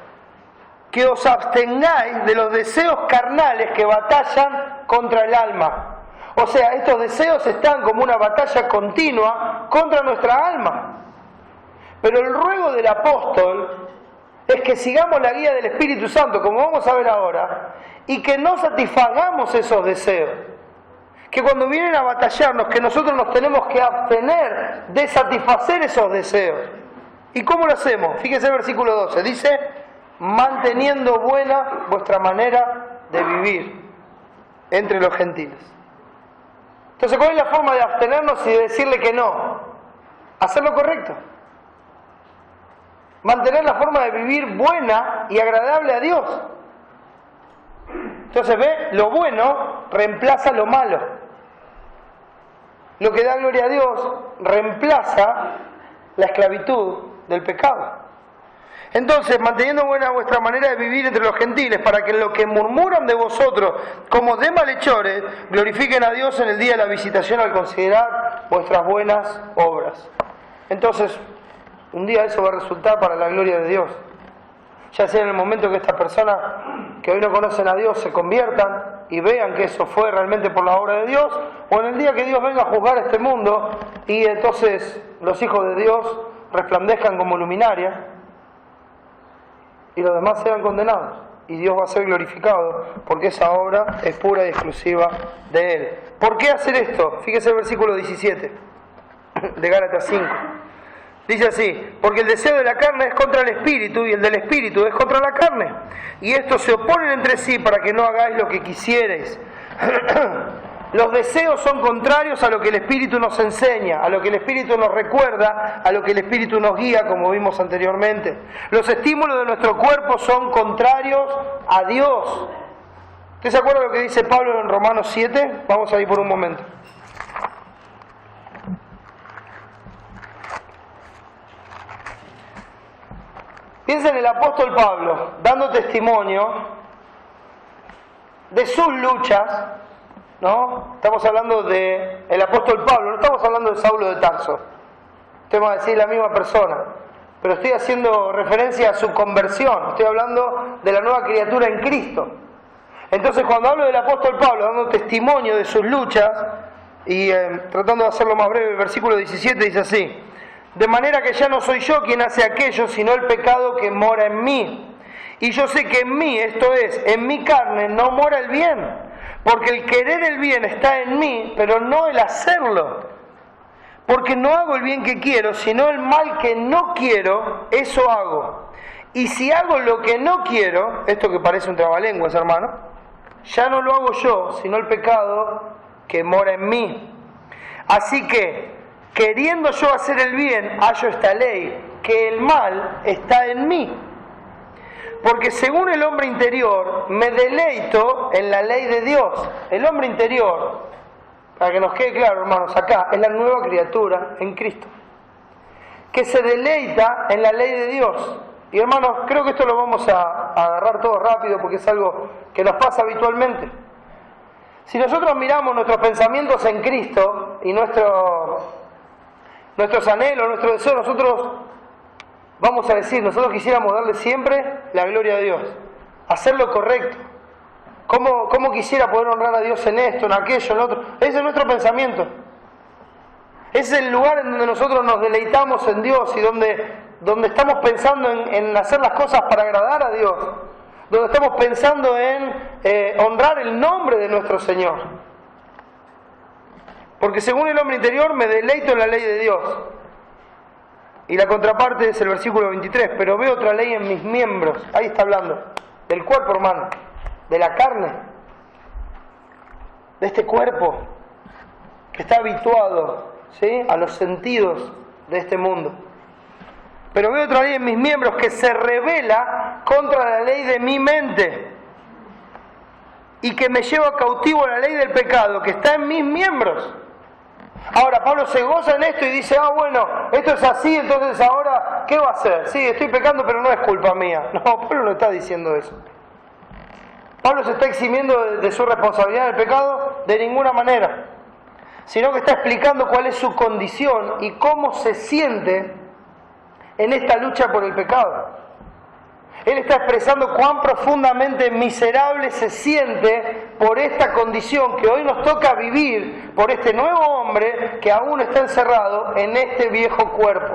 que os abstengáis de los deseos carnales que batallan contra el alma. O sea, estos deseos están como una batalla continua contra nuestra alma. Pero el ruego del apóstol es que sigamos la guía del Espíritu Santo, como vamos a ver ahora, y que no satisfagamos esos deseos. Que cuando vienen a batallarnos, que nosotros nos tenemos que abstener de satisfacer esos deseos. ¿Y cómo lo hacemos? Fíjense el versículo 12, dice: manteniendo buena vuestra manera de vivir entre los gentiles. Entonces, ¿cuál es la forma de abstenernos y de decirle que no? Hacer lo correcto. Mantener la forma de vivir buena y agradable a Dios. Entonces, ¿ve? Lo bueno reemplaza lo malo. Lo que da gloria a Dios reemplaza la esclavitud del pecado. Entonces, manteniendo buena vuestra manera de vivir entre los gentiles, para que en lo que murmuran de vosotros como de malhechores, glorifiquen a Dios en el día de la visitación al considerar vuestras buenas obras. Entonces, un día eso va a resultar para la gloria de Dios. Ya sea en el momento que estas personas que hoy no conocen a Dios se conviertan y vean que eso fue realmente por la obra de Dios, o en el día que Dios venga a juzgar este mundo y entonces los hijos de Dios resplandezcan como luminarias y los demás sean condenados. Y Dios va a ser glorificado porque esa obra es pura y exclusiva de Él. ¿Por qué hacer esto? Fíjese el versículo 17 de Gálatas 5. Dice así: porque el deseo de la carne es contra el espíritu y el del espíritu es contra la carne. Y estos se oponen entre sí para que no hagáis lo que quisierais. Los deseos son contrarios a lo que el espíritu nos enseña, a lo que el espíritu nos recuerda, a lo que el espíritu nos guía, como vimos anteriormente. Los estímulos de nuestro cuerpo son contrarios a Dios. ¿Usted se acuerda de lo que dice Pablo en Romanos 7? Vamos a ir por un momento. Piensa en el apóstol Pablo, dando testimonio de sus luchas, ¿no? Estamos hablando del apóstol Pablo, no estamos hablando de Saulo de Tarso. Usted va a decir la misma persona, pero estoy haciendo referencia a su conversión, estoy hablando de la nueva criatura en Cristo. Entonces, cuando hablo del apóstol Pablo, dando testimonio de sus luchas, y tratando de hacerlo más breve, el versículo 17 dice así: de manera que ya no soy yo quien hace aquello, sino el pecado que mora en mí. Y yo sé que en mí, esto es, en mi carne, no mora el bien. Porque el querer el bien está en mí, pero no el hacerlo. Porque no hago el bien que quiero, sino el mal que no quiero, eso hago. Y si hago lo que no quiero, esto que parece un trabalenguas, hermano, ya no lo hago yo, sino el pecado que mora en mí. Así que, queriendo yo hacer el bien, hallo esta ley, que el mal está en mí. Porque según el hombre interior, me deleito en la ley de Dios. El hombre interior, para que nos quede claro, hermanos, acá, es la nueva criatura en Cristo, que se deleita en la ley de Dios. Y hermanos, creo que esto lo vamos a agarrar todo rápido, porque es algo que nos pasa habitualmente. Si nosotros miramos nuestros pensamientos en Cristo y nuestros anhelos, nuestros deseos, nosotros vamos a decir, nosotros quisiéramos darle siempre la gloria a Dios, hacer lo correcto. ¿Cómo quisiera poder honrar a Dios en esto, en aquello, en lo otro? Ese es nuestro pensamiento. Ese es el lugar en donde nosotros nos deleitamos en Dios y donde estamos pensando en hacer las cosas para agradar a Dios, donde estamos pensando en honrar el nombre de nuestro Señor. Porque según el hombre interior me deleito en la ley de Dios. Y la contraparte es el versículo 23, pero veo otra ley en mis miembros. Ahí está hablando del cuerpo, hermano, de la carne, de este cuerpo que está habituado, ¿sí?, a los sentidos de este mundo. Pero veo otra ley en mis miembros que se revela contra la ley de mi mente y que me lleva cautivo a la ley del pecado que está en mis miembros. Ahora, Pablo se goza en esto y dice: bueno, esto es así, entonces ahora, ¿qué va a hacer? Sí, estoy pecando, pero no es culpa mía. No, Pablo no está diciendo eso. Pablo se está eximiendo de su responsabilidad del pecado de ninguna manera, sino que está explicando cuál es su condición y cómo se siente en esta lucha por el pecado. Él está expresando cuán profundamente miserable se siente por esta condición que hoy nos toca vivir, por este nuevo hombre que aún está encerrado en este viejo cuerpo.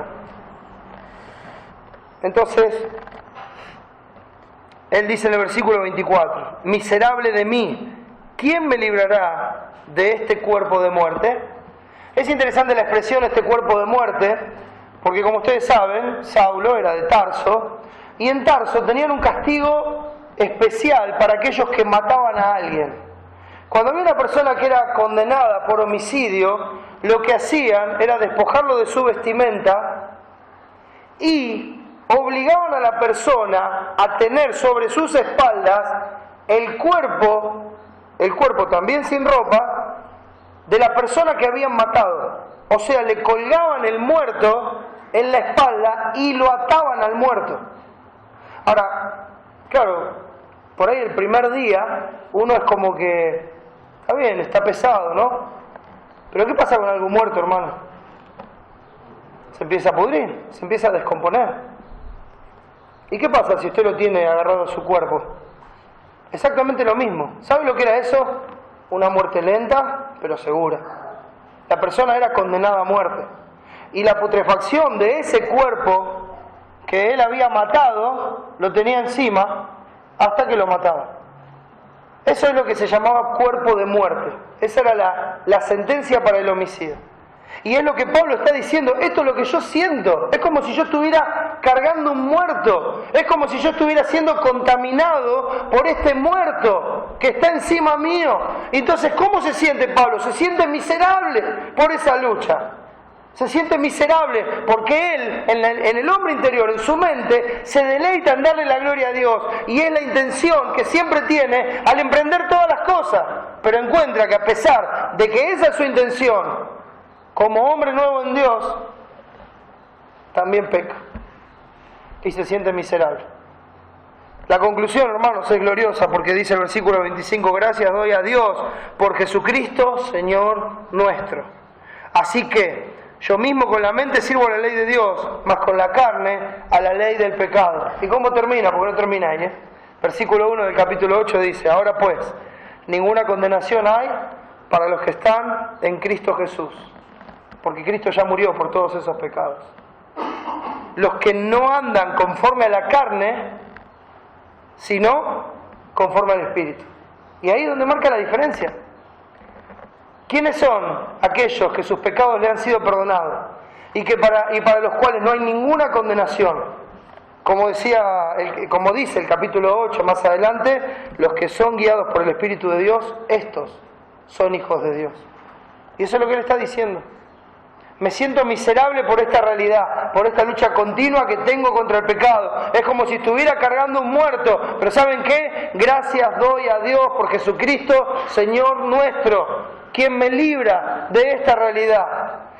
Entonces, él dice en el versículo 24: miserable de mí, ¿quién me librará de este cuerpo de muerte? Es interesante la expresión este cuerpo de muerte, porque como ustedes saben, Saulo era de Tarso, y en Tarso tenían un castigo especial para aquellos que mataban a alguien. Cuando había una persona que era condenada por homicidio, lo que hacían era despojarlo de su vestimenta y obligaban a la persona a tener sobre sus espaldas el cuerpo también sin ropa, de la persona que habían matado. O sea, le colgaban el muerto en la espalda y lo ataban al muerto. Ahora, claro, por ahí el primer día uno es como que, está bien, está pesado, ¿no? Pero ¿qué pasa con algo muerto, hermano? Se empieza a pudrir, se empieza a descomponer. ¿Y qué pasa si usted lo tiene agarrado a su cuerpo? Exactamente lo mismo. ¿Sabe lo que era eso? Una muerte lenta, pero segura. La persona era condenada a muerte. Y la putrefacción de ese cuerpo que él había matado, lo tenía encima hasta que lo mataba. Eso es lo que se llamaba cuerpo de muerte. Esa era la sentencia para el homicidio. Y es lo que Pablo está diciendo, esto es lo que yo siento. Es como si yo estuviera cargando un muerto. Es como si yo estuviera siendo contaminado por este muerto que está encima mío. Entonces, ¿cómo se siente Pablo? Se siente miserable por esa lucha. Se siente miserable porque él, en el hombre interior, en su mente, se deleita en darle la gloria a Dios. Y es la intención que siempre tiene al emprender todas las cosas. Pero encuentra que a pesar de que esa es su intención, como hombre nuevo en Dios, también peca y se siente miserable. La conclusión, hermanos, es gloriosa porque dice el versículo 25: gracias doy a Dios por Jesucristo, Señor nuestro. Así que yo mismo con la mente sirvo a la ley de Dios, mas con la carne a la ley del pecado. ¿Y cómo termina? Porque no termina ahí, Versículo 1 del capítulo 8 dice: ahora pues, ninguna condenación hay para los que están en Cristo Jesús, porque Cristo ya murió por todos esos pecados. Los que no andan conforme a la carne, sino conforme al Espíritu. Y ahí es donde marca la diferencia. ¿Quiénes son aquellos que sus pecados le han sido perdonados y para los cuales no hay ninguna condenación? Como dice el capítulo 8 más adelante, los que son guiados por el Espíritu de Dios, estos son hijos de Dios. Y eso es lo que él está diciendo. Me siento miserable por esta realidad, por esta lucha continua que tengo contra el pecado. Es como si estuviera cargando un muerto. Pero ¿saben qué? Gracias doy a Dios por Jesucristo, Señor nuestro, quien me libra de esta realidad,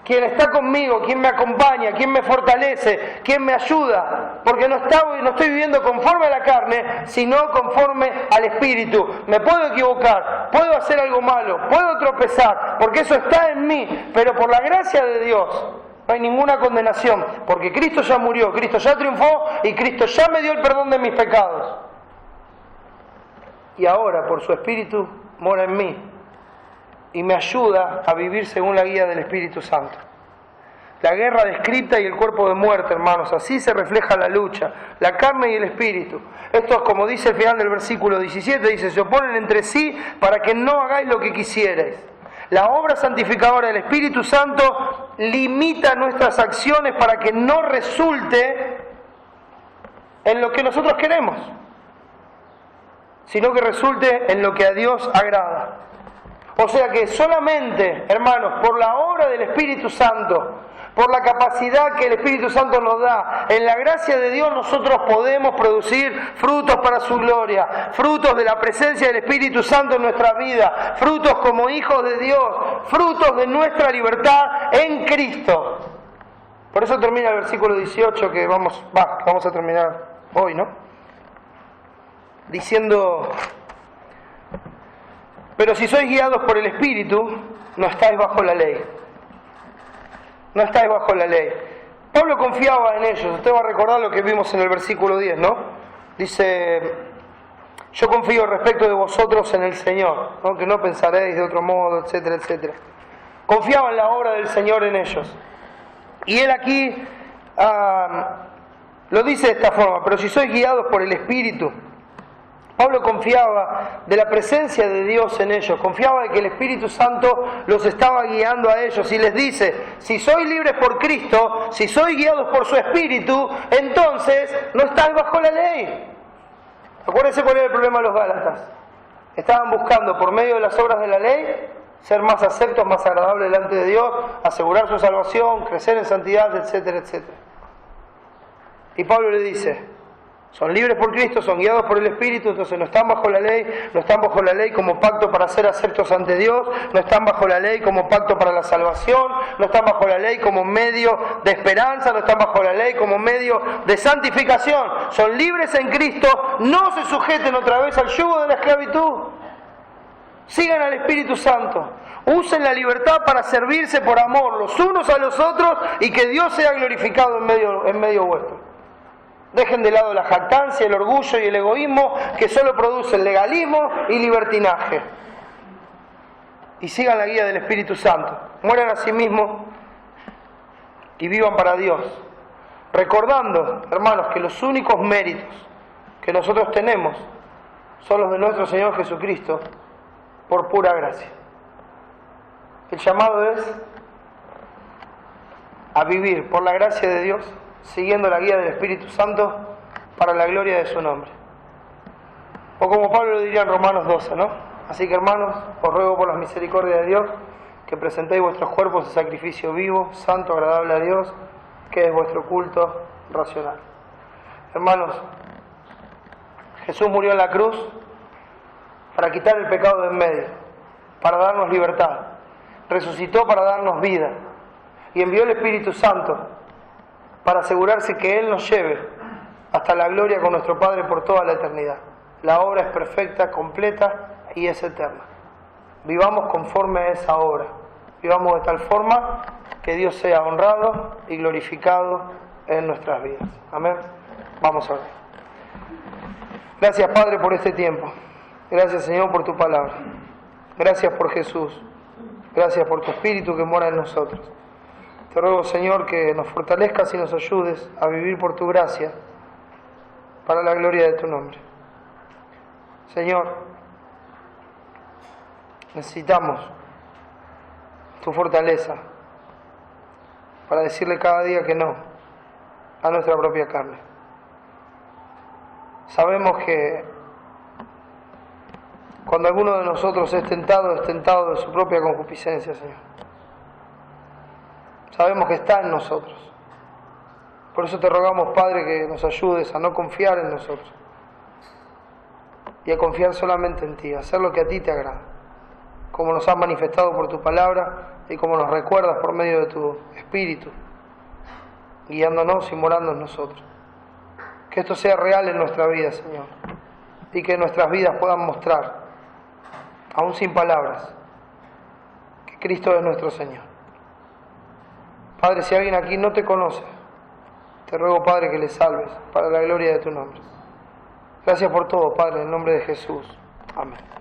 quien está conmigo, quien me acompaña, quien me fortalece, quien me ayuda. Porque no estoy viviendo conforme a la carne, sino conforme al Espíritu. Me puedo equivocar, puedo hacer algo malo, puedo tropezar, porque eso está en mí. Pero por la gracia de Dios no hay ninguna condenación, porque Cristo ya murió, Cristo ya triunfó y Cristo ya me dio el perdón de mis pecados. Y ahora, por su Espíritu, mora en mí y me ayuda a vivir según la guía del Espíritu Santo. La guerra descrita y el cuerpo de muerte, hermanos, así se refleja la lucha, la carne y el espíritu. Esto es como dice el final del versículo 17, dice: se oponen entre sí para que no hagáis lo que quisierais. La obra santificadora del Espíritu Santo limita nuestras acciones para que no resulte en lo que nosotros queremos, sino que resulte en lo que a Dios agrada. O sea que solamente, hermanos, por la obra del Espíritu Santo, por la capacidad que el Espíritu Santo nos da, en la gracia de Dios nosotros podemos producir frutos para su gloria, frutos de la presencia del Espíritu Santo en nuestra vida, frutos como hijos de Dios, frutos de nuestra libertad en Cristo. Por eso termina el versículo 18 que vamos a terminar hoy, ¿no? Diciendo: pero si sois guiados por el Espíritu, no estáis bajo la ley. No estáis bajo la ley. Pablo confiaba en ellos. Usted va a recordar lo que vimos en el versículo 10, ¿no? Dice: yo confío respecto de vosotros en el Señor, ¿no? Que no pensaréis de otro modo, etcétera, etcétera. Confiaba en la obra del Señor en ellos. Y él aquí lo dice de esta forma: pero si sois guiados por el Espíritu. Pablo confiaba de la presencia de Dios en ellos, confiaba de que el Espíritu Santo los estaba guiando a ellos y les dice: si sois libres por Cristo, si sois guiados por su Espíritu, entonces no estáis bajo la ley. Acuérdense cuál era el problema de los Gálatas. Estaban buscando por medio de las obras de la ley ser más aceptos, más agradables delante de Dios, asegurar su salvación, crecer en santidad, etcétera, etcétera. Y Pablo le dice: Son libres por Cristo, son guiados por el Espíritu, entonces no están bajo la ley, no están bajo la ley como pacto para ser aceptos ante Dios, no están bajo la ley como pacto para la salvación, no están bajo la ley como medio de esperanza, no están bajo la ley como medio de santificación. Son libres en Cristo, no se sujeten otra vez al yugo de la esclavitud. Sigan al Espíritu Santo, usen la libertad para servirse por amor los unos a los otros y que Dios sea glorificado en medio vuestro. Dejen de lado la jactancia, el orgullo y el egoísmo que solo producen legalismo y libertinaje. Y sigan la guía del Espíritu Santo. Mueran a sí mismos y vivan para Dios. Recordando, hermanos, que los únicos méritos que nosotros tenemos son los de nuestro Señor Jesucristo por pura gracia. El llamado es a vivir por la gracia de Dios, siguiendo la guía del Espíritu Santo para la gloria de su nombre. O como Pablo lo diría en Romanos 12, ¿no? Así que, hermanos, os ruego por las misericordias de Dios que presentéis vuestros cuerpos en sacrificio vivo, santo, agradable a Dios, que es vuestro culto racional. Hermanos, Jesús murió en la cruz para quitar el pecado de en medio, para darnos libertad. Resucitó para darnos vida y envió el Espíritu Santo para asegurarse que Él nos lleve hasta la gloria con nuestro Padre por toda la eternidad. La obra es perfecta, completa y es eterna. Vivamos conforme a esa obra. Vivamos de tal forma que Dios sea honrado y glorificado en nuestras vidas. Amén. Vamos a ver. Gracias, Padre, por este tiempo. Gracias, Señor, por tu palabra. Gracias por Jesús. Gracias por tu Espíritu que mora en nosotros. Te ruego, Señor, que nos fortalezcas y nos ayudes a vivir por tu gracia para la gloria de tu nombre. Señor, necesitamos tu fortaleza para decirle cada día que no a nuestra propia carne. Sabemos que cuando alguno de nosotros es tentado de su propia concupiscencia, Señor. Sabemos que está en nosotros. Por eso te rogamos, Padre, que nos ayudes a no confiar en nosotros y a confiar solamente en ti, a hacer lo que a ti te agrada, como nos has manifestado por tu palabra y como nos recuerdas por medio de tu Espíritu, guiándonos y morando en nosotros. Que esto sea real en nuestra vida, Señor, y que nuestras vidas puedan mostrar, aún sin palabras, que Cristo es nuestro Señor. Padre, si alguien aquí no te conoce, te ruego, Padre, que le salves para la gloria de tu nombre. Gracias por todo, Padre, en el nombre de Jesús. Amén.